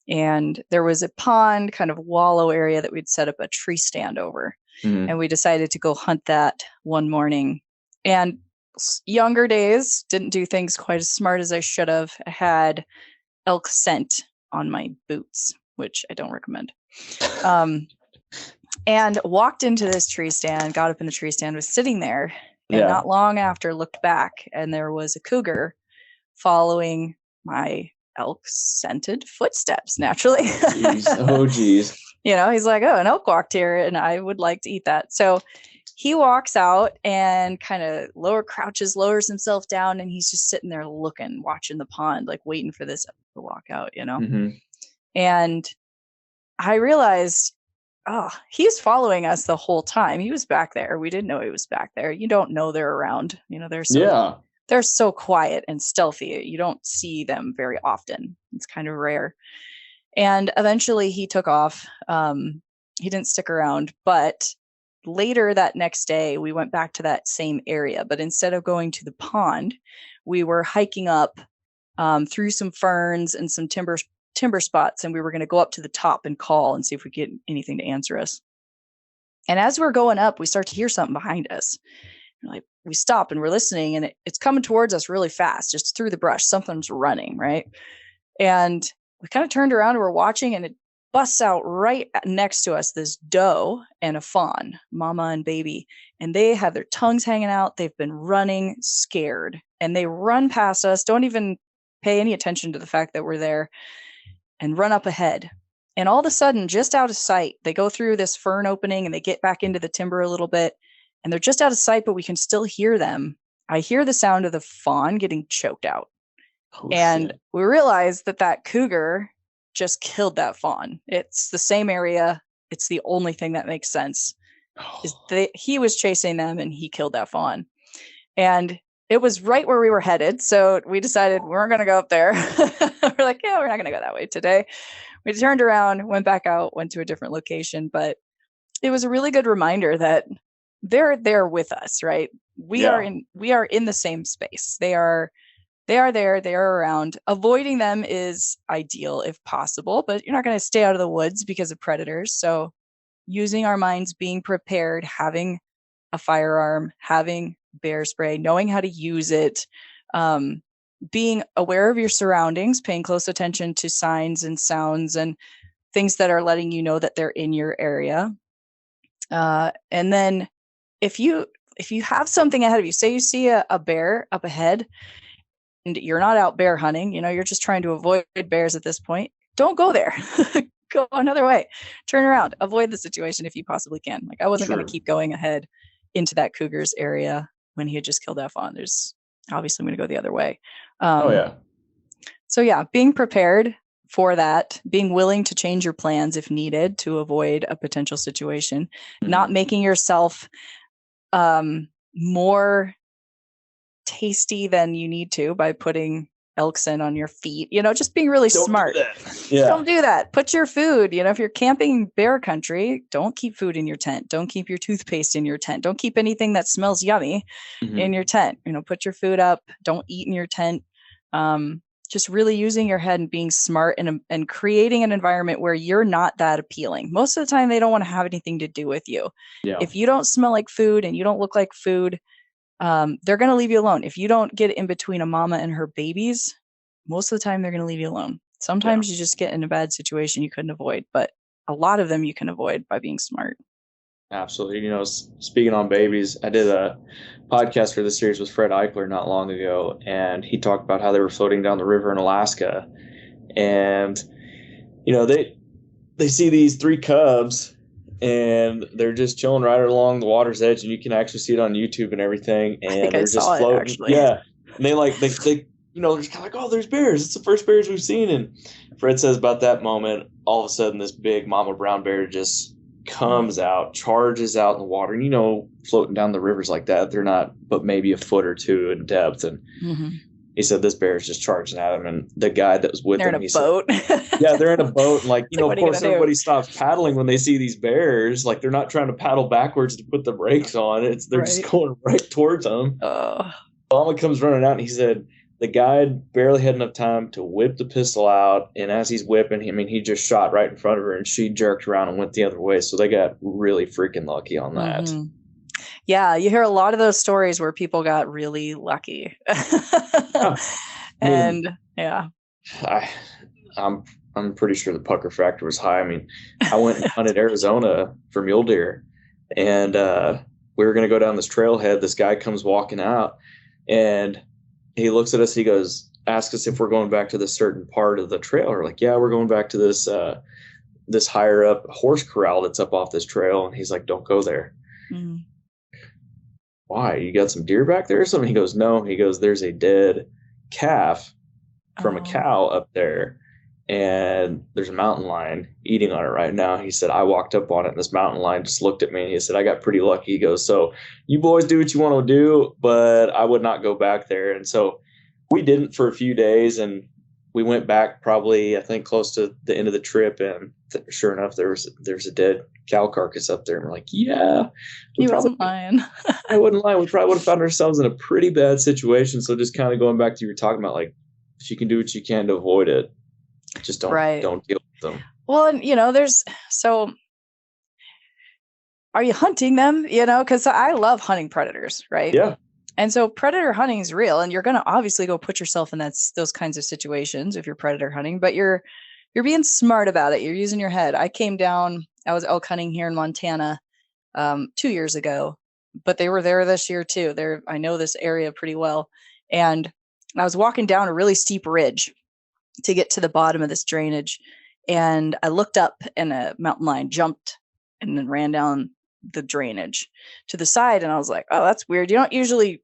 And there was a pond, kind of wallow area that we'd set up a tree stand over. And we decided to go hunt that one morning. And younger days, didn't do things quite as smart as I should have. I had elk scent on my boots, which I don't recommend. And walked into this tree stand, got up in the tree stand, was sitting there, and not long after looked back, and there was a cougar following my elk scented footsteps, naturally. Jeez. Oh, geez. He's like, oh, an elk walked here, and I would like to eat that. So he walks out and kind of lowers himself down, and he's just sitting there looking, watching the pond, like waiting for this to walk out, And I realized, he's following us the whole time. He was back there. We didn't know he was back there. You don't know they're around. They're so quiet and stealthy. You don't see them very often. It's kind of rare. And eventually he took off. He didn't stick around. But later that next day, we went back to that same area. But instead of going to the pond, we were hiking up through some ferns and some timber spots, and we were going to go up to the top and call and see if we get anything to answer us. And as we're going up, we start to hear something behind us. We stop and we're listening, and it's coming towards us really fast, just through the brush. Something's running, right? And we kind of turned around and we're watching, and it busts out right next to us, this doe and a fawn, mama and baby. And they have their tongues hanging out. They've been running scared, and they run past us, don't even pay any attention to the fact that we're there, and run up ahead. And all of a sudden, just out of sight, they go through this fern opening and they get back into the timber a little bit, and they're just out of sight, but we can still hear them. I hear the sound of the fawn getting choked out. Shit. We realized that cougar just killed that fawn. It's the same area. It's the only thing that makes sense. He was chasing them and he killed that fawn. And it was right where we were headed. So we decided we weren't going to go up there. We're like, we're not going to go that way today. We turned around, went back out, went to a different location. But it was a really good reminder that they're there with us, right? We are in the same space. They are there, they are around. Avoiding them is ideal if possible, but you're not going to stay out of the woods because of predators. So using our minds, being prepared, having a firearm, having bear spray, knowing how to use it, being aware of your surroundings, paying close attention to signs and sounds and things that are letting you know that they're in your area. And then if you have something ahead of you, say you see a bear up ahead and you're not out bear hunting, you're just trying to avoid bears at this point, don't go there. Go another way. Turn around. Avoid the situation if you possibly can. Like, I wasn't going to keep going ahead into that cougar's area when he had just killed that fawn. obviously I'm going to go the other way. Oh yeah. So yeah, being prepared for that, being willing to change your plans if needed to avoid a potential situation, not making yourself more tasty than you need to by putting Elkson on your feet, just being really smart. Don't do that. Put your food, if you're camping bear country, don't keep food in your tent. Don't keep your toothpaste in your tent. Don't keep anything that smells yummy in your tent. Put your food up. Don't eat in your tent. Just really using your head and being smart and creating an environment where you're not that appealing. Most of the time, they don't want to have anything to do with you. Yeah. If you don't smell like food and you don't look like food, they're going to leave you alone. If you don't get in between a mama and her babies, most of the time they're going to leave you alone. Sometimes you just get in a bad situation you couldn't avoid, but a lot of them you can avoid by being smart. Absolutely. Speaking on babies, I did a podcast for this series with Fred Eichler not long ago, and he talked about how they were floating down the river in Alaska, and they see these 3 cubs, and they're just chilling right along the water's edge, and you can actually see it on YouTube and everything, and they're just floating. Yeah, and they they're just kind of like, oh, there's bears. It's the first bears we've seen. And Fred says about that moment, all of a sudden this big mama brown bear just comes out, charges out in the water. And floating down the rivers like that, they're not but maybe a foot or 2 in depth. And he said this bear is just charging at him. And the guy that was with him, in a boat. Yeah, they're in a boat. And of course, everybody stops paddling when they see these bears. Like, they're not trying to paddle backwards to put the brakes on. They're just going right towards them. Mama comes running out, and he said the guy barely had enough time to whip the pistol out. And as he's whipping, he just shot right in front of her, and she jerked around and went the other way. So they got really freaking lucky on that. Mm-hmm. Yeah, you hear a lot of those stories where people got really lucky. I'm pretty sure the pucker factor was high. I went and hunted Arizona for mule deer, and we were going to go down this trailhead. This guy comes walking out, and he looks at us. He goes, asks us if we're going back to this certain part of the trail. We're like, yeah, we're going back to this higher up horse corral that's up off this trail. And he's like, don't go there. Mm. Why? You got some deer back there or something? He goes, no. He goes, there's a dead calf from a cow up there, and there's a mountain lion eating on it right now. He said, I walked up on it, and this mountain lion just looked at me, and he said, I got pretty lucky. He goes, so you boys do what you want to do, but I would not go back there. And so we didn't for a few days, and we went back probably, I think, close to the end of the trip, and sure enough, there's a dead cow carcass up there. And we're like, yeah. He wasn't lying. I wouldn't lie. We probably would have found ourselves in a pretty bad situation. So just kind of going back to you were talking about, like, if you can do what you can to avoid it, just don't deal with them. Well, and are you hunting them? Because I love hunting predators, right? Yeah. And so predator hunting is real, and you're going to obviously go put yourself in those kinds of situations if you're predator hunting, but you're being smart about it. You're using your head. I was elk hunting here in Montana 2 years ago, but they were there this year too. I know this area pretty well. And I was walking down a really steep ridge to get to the bottom of this drainage. And I looked up, and a mountain lion jumped and then ran down the drainage to the side. And I was like, oh, that's weird. You don't usually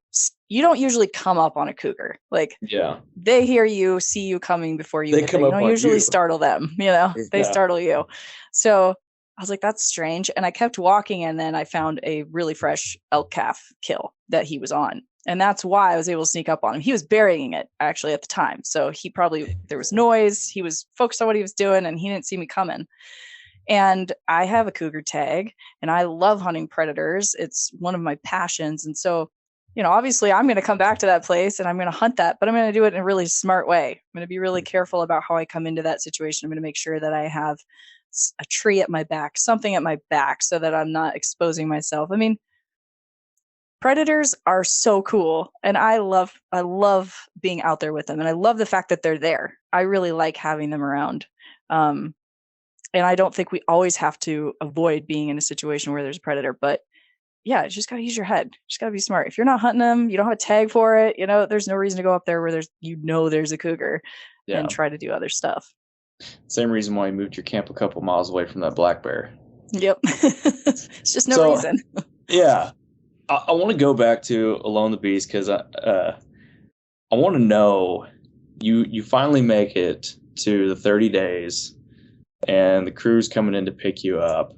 come up on a cougar. Like, yeah, they hear you, see you coming before you get there. You don't usually startle them, they startle you. So I was like, that's strange. And I kept walking, and then I found a really fresh elk calf kill that he was on. And that's why I was able to sneak up on him. He was burying it actually at the time. So there was noise. He was focused on what he was doing, and he didn't see me coming. And I have a cougar tag, and I love hunting predators. It's one of my passions. And so, obviously I'm going to come back to that place and I'm going to hunt that, but I'm going to do it in a really smart way. I'm going to be really careful about how I come into that situation. I'm going to make sure that I have a tree at my back, something at my back, so that I'm not exposing myself. Predators are so cool, and I love being out there with them, and I love the fact that they're there. I really like having them around. And I don't think we always have to avoid being in a situation where there's a predator, but yeah, you just got to use your head. You just got to be smart. If you're not hunting them, you don't have a tag for it. There's no reason to go up there where there's a cougar and try to do other stuff. Same reason why you moved your camp a couple miles away from that black bear. Yep. It's just no reason. Yeah. I want to go back to Alone the Beast, because I want to know, you finally make it to the 30 days and the crew's coming in to pick you up.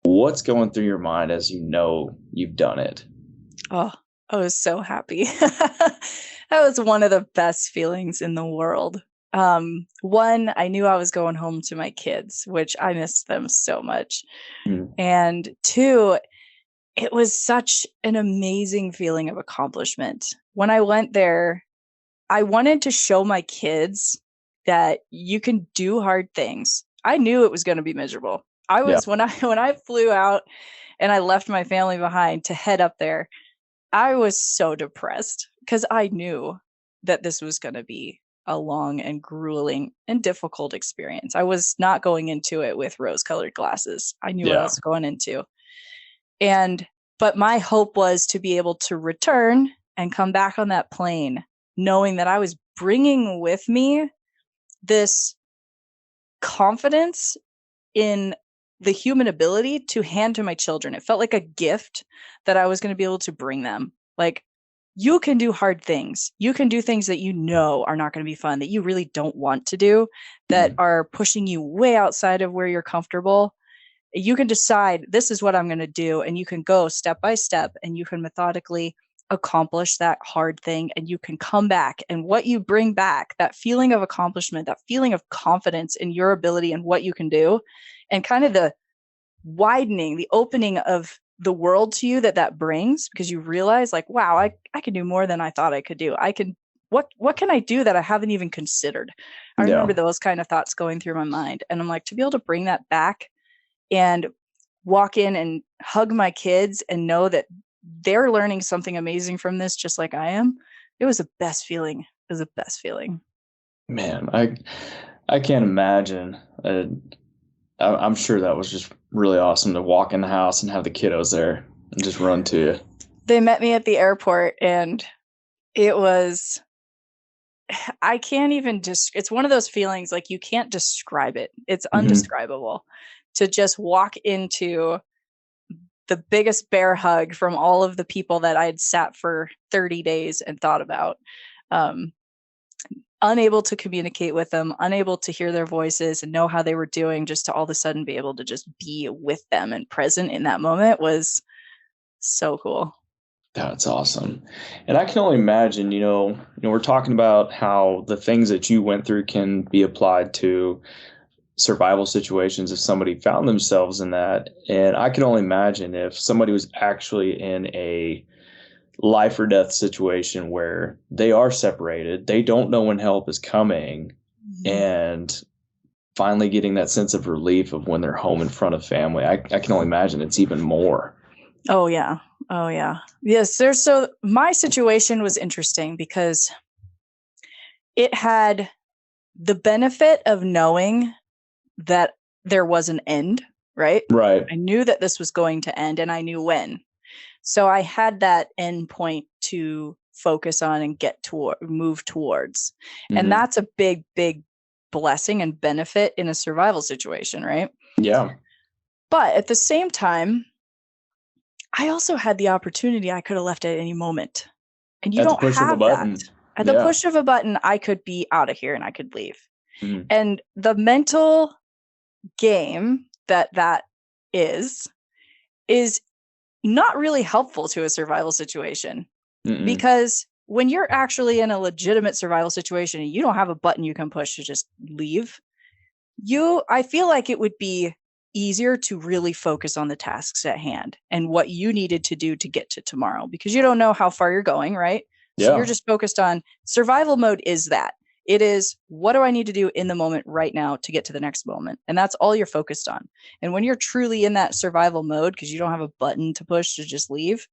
What's going through your mind as you know you've done it? Oh, I was so happy. That was one of the best feelings in the world. One, I knew I was going home to my kids, which I missed them so much. Mm. And two, it was such an amazing feeling of accomplishment. When I went there, I wanted to show my kids that you can do hard things. I knew it was going to be miserable. I was when I flew out and I left my family behind to head up there, I was so depressed because I knew that this was going to be a long and grueling and difficult experience. I was not going into it with rose-colored glasses. I knew what I was going into. But my hope was to be able to return and come back on that plane, knowing that I was bringing with me this confidence in the human ability to hand to my children. It felt like a gift that I was going to be able to bring them. Like, you can do hard things. You can do things that you know are not going to be fun, that you really don't want to do, that are pushing you way outside of where you're comfortable. You can decide, this is what I'm going to do, and you can go step by step, and you can methodically accomplish that hard thing, and you can come back. And what you bring back, that feeling of accomplishment, that feeling of confidence in your ability and what you can do, and kind of the widening, the opening of the world to you that brings, because you realize, like, wow, I can do more than I thought I could do. What can I do that I haven't even considered? I remember those kind of thoughts going through my mind. And I'm like, to be able to bring that back and walk in and hug my kids and know that they're learning something amazing from this, just like I am. It was the best feeling. It was the best feeling. Man, I can't imagine. I'm sure that was just really awesome to walk in the house and have the kiddos there and just run to you. They met me at the airport, and it was, I can't even it's one of those feelings, like, you can't describe it. It's undescribable to just walk into the biggest bear hug from all of the people that I'd sat for 30 days and thought about. Unable to communicate with them, unable to hear their voices and know how they were doing, just to all of a sudden be able to just be with them and present in that moment was so cool. That's awesome. And I can only imagine, we're talking about how the things that you went through can be applied to survival situations if somebody found themselves in that. And I can only imagine if somebody was actually in a life or death situation where they are separated, they don't know when help is coming, and finally getting that sense of relief of when they're home in front of family. I can only imagine it's even more. Oh yeah. Yes, my situation was interesting because it had the benefit of knowing that there was an end, right? Right. I knew that this was going to end, and I knew when. So I had that end point to focus on and move towards. And that's a big, big blessing and benefit in a survival situation, right? Yeah. But at the same time, I also had the opportunity I could have left at any moment. And you don't have that. At the push of a button, I could be out of here and I could leave. And the mental game that is not really helpful to a survival situation. Because when you're actually in a legitimate survival situation and you don't have a button you can push to just leave, I feel like it would be easier to really focus on the tasks at hand and what you needed to do to get to tomorrow, because you don't know how far you're going, right? So you're just focused on survival mode. Is that it is, what do I need to do in the moment right now to get to the next moment? And that's all you're focused on. And when you're truly in that survival mode, because you don't have a button to push to just leave,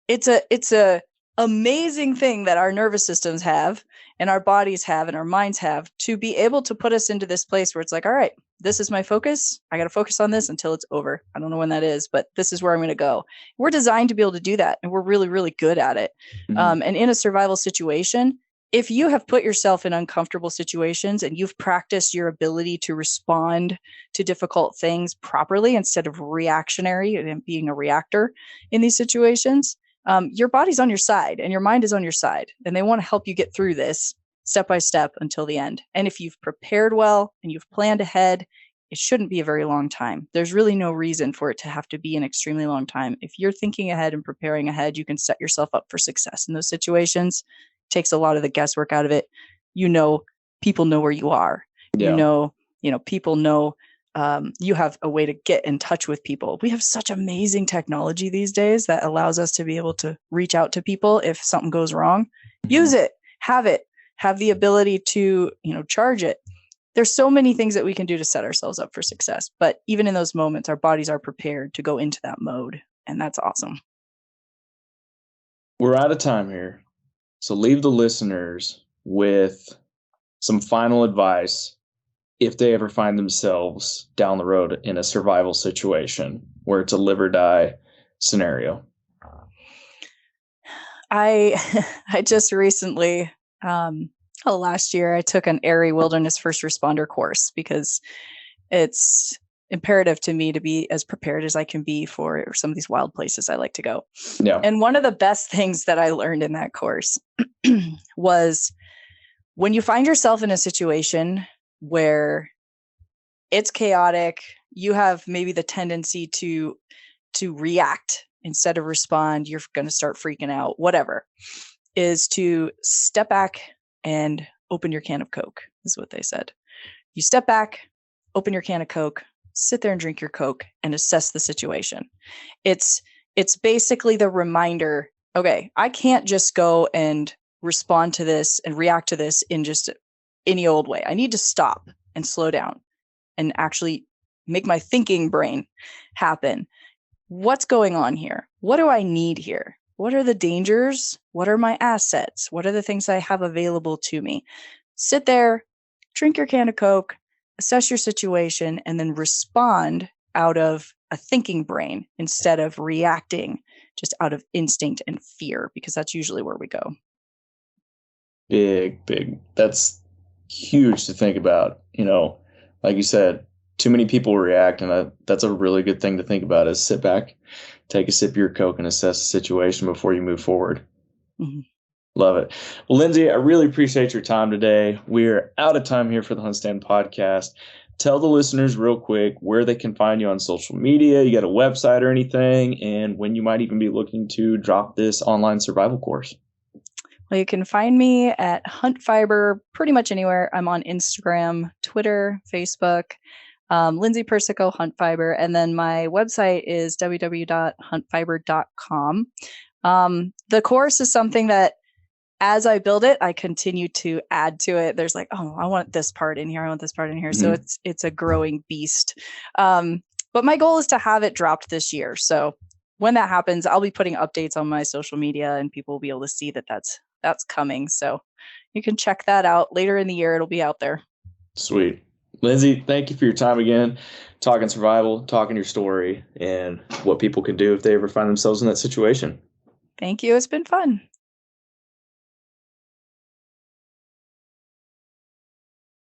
it's a amazing thing that our nervous systems have and our bodies have and our minds have to be able to put us into this place where it's like, all right, this is my focus. I got to focus on this until it's over. I don't know when that is, but this is where I'm going to go. We're designed to be able to do that. And we're really, really good at it. And in a survival situation, if you have put yourself in uncomfortable situations and you've practiced your ability to respond to difficult things properly instead of reactionary and being a reactor in these situations, your body's on your side and your mind is on your side, and they want to help you get through this step by step until the end. And if you've prepared well and you've planned ahead, it shouldn't be a very long time. There's really no reason for it to have to be an extremely long time. If you're thinking ahead and preparing ahead, you can set yourself up for success in those situations. It takes a lot of the guesswork out of it. People know where you are. Yeah. People know you have a way to get in touch with people. We have such amazing technology these days that allows us to be able to reach out to people if something goes wrong. Use it, have the ability to, charge it. There's so many things that we can do to set ourselves up for success. But even in those moments, our bodies are prepared to go into that mode. And that's awesome. We're out of time here. So leave the listeners with some final advice if they ever find themselves down the road in a survival situation where it's a live or die scenario. I just recently, last year, I took an ARI Wilderness First Responder course because it's imperative to me to be as prepared as I can be for some of these wild places I like to go. Yeah. And one of the best things that I learned in that course was when you find yourself in a situation where it's chaotic, you have maybe the tendency to react instead of respond, you're going to start freaking out, whatever, is to step back and open your can of Coke, is what they said. You step back, open your can of Coke, sit there and drink your Coke and assess the situation. It's basically the reminder, okay, I can't just go and respond to this and react to this in just any old way. I need to stop and slow down and actually make my thinking brain happen. What's going on here? What do I need here? What are the dangers? What are my assets? What are the things I have available to me? Sit there, drink your can of Coke, assess your situation, and then respond out of a thinking brain instead of reacting just out of instinct and fear, because that's usually where we go. Big. That's huge to think about. Like you said, too many people react, and that's a really good thing to think about is sit back, take a sip of your Coke, and assess the situation before you move forward. Mm-hmm. Love it. Well, Lindsay, I really appreciate your time today. We're out of time here for the HuntStand Podcast. Tell the listeners real quick where they can find you on social media. You got a website or anything, and when you might even be looking to drop this online survival course. Well, you can find me at Hunt Fiber pretty much anywhere. I'm on Instagram, Twitter, Facebook, Lindsay Persico, Hunt Fiber. And then my website is www.huntfiber.com. The course is something that as I build it, I continue to add to it. There's like, oh, I want this part in here. I want this part in here. Mm-hmm. So it's a growing beast. But my goal is to have it dropped this year. So when that happens, I'll be putting updates on my social media and people will be able to see that that's coming. So you can check that out later in the year. It'll be out there. Sweet. Lindsay, thank you for your time again, talking survival, talking your story, and what people can do if they ever find themselves in that situation. Thank you. It's been fun.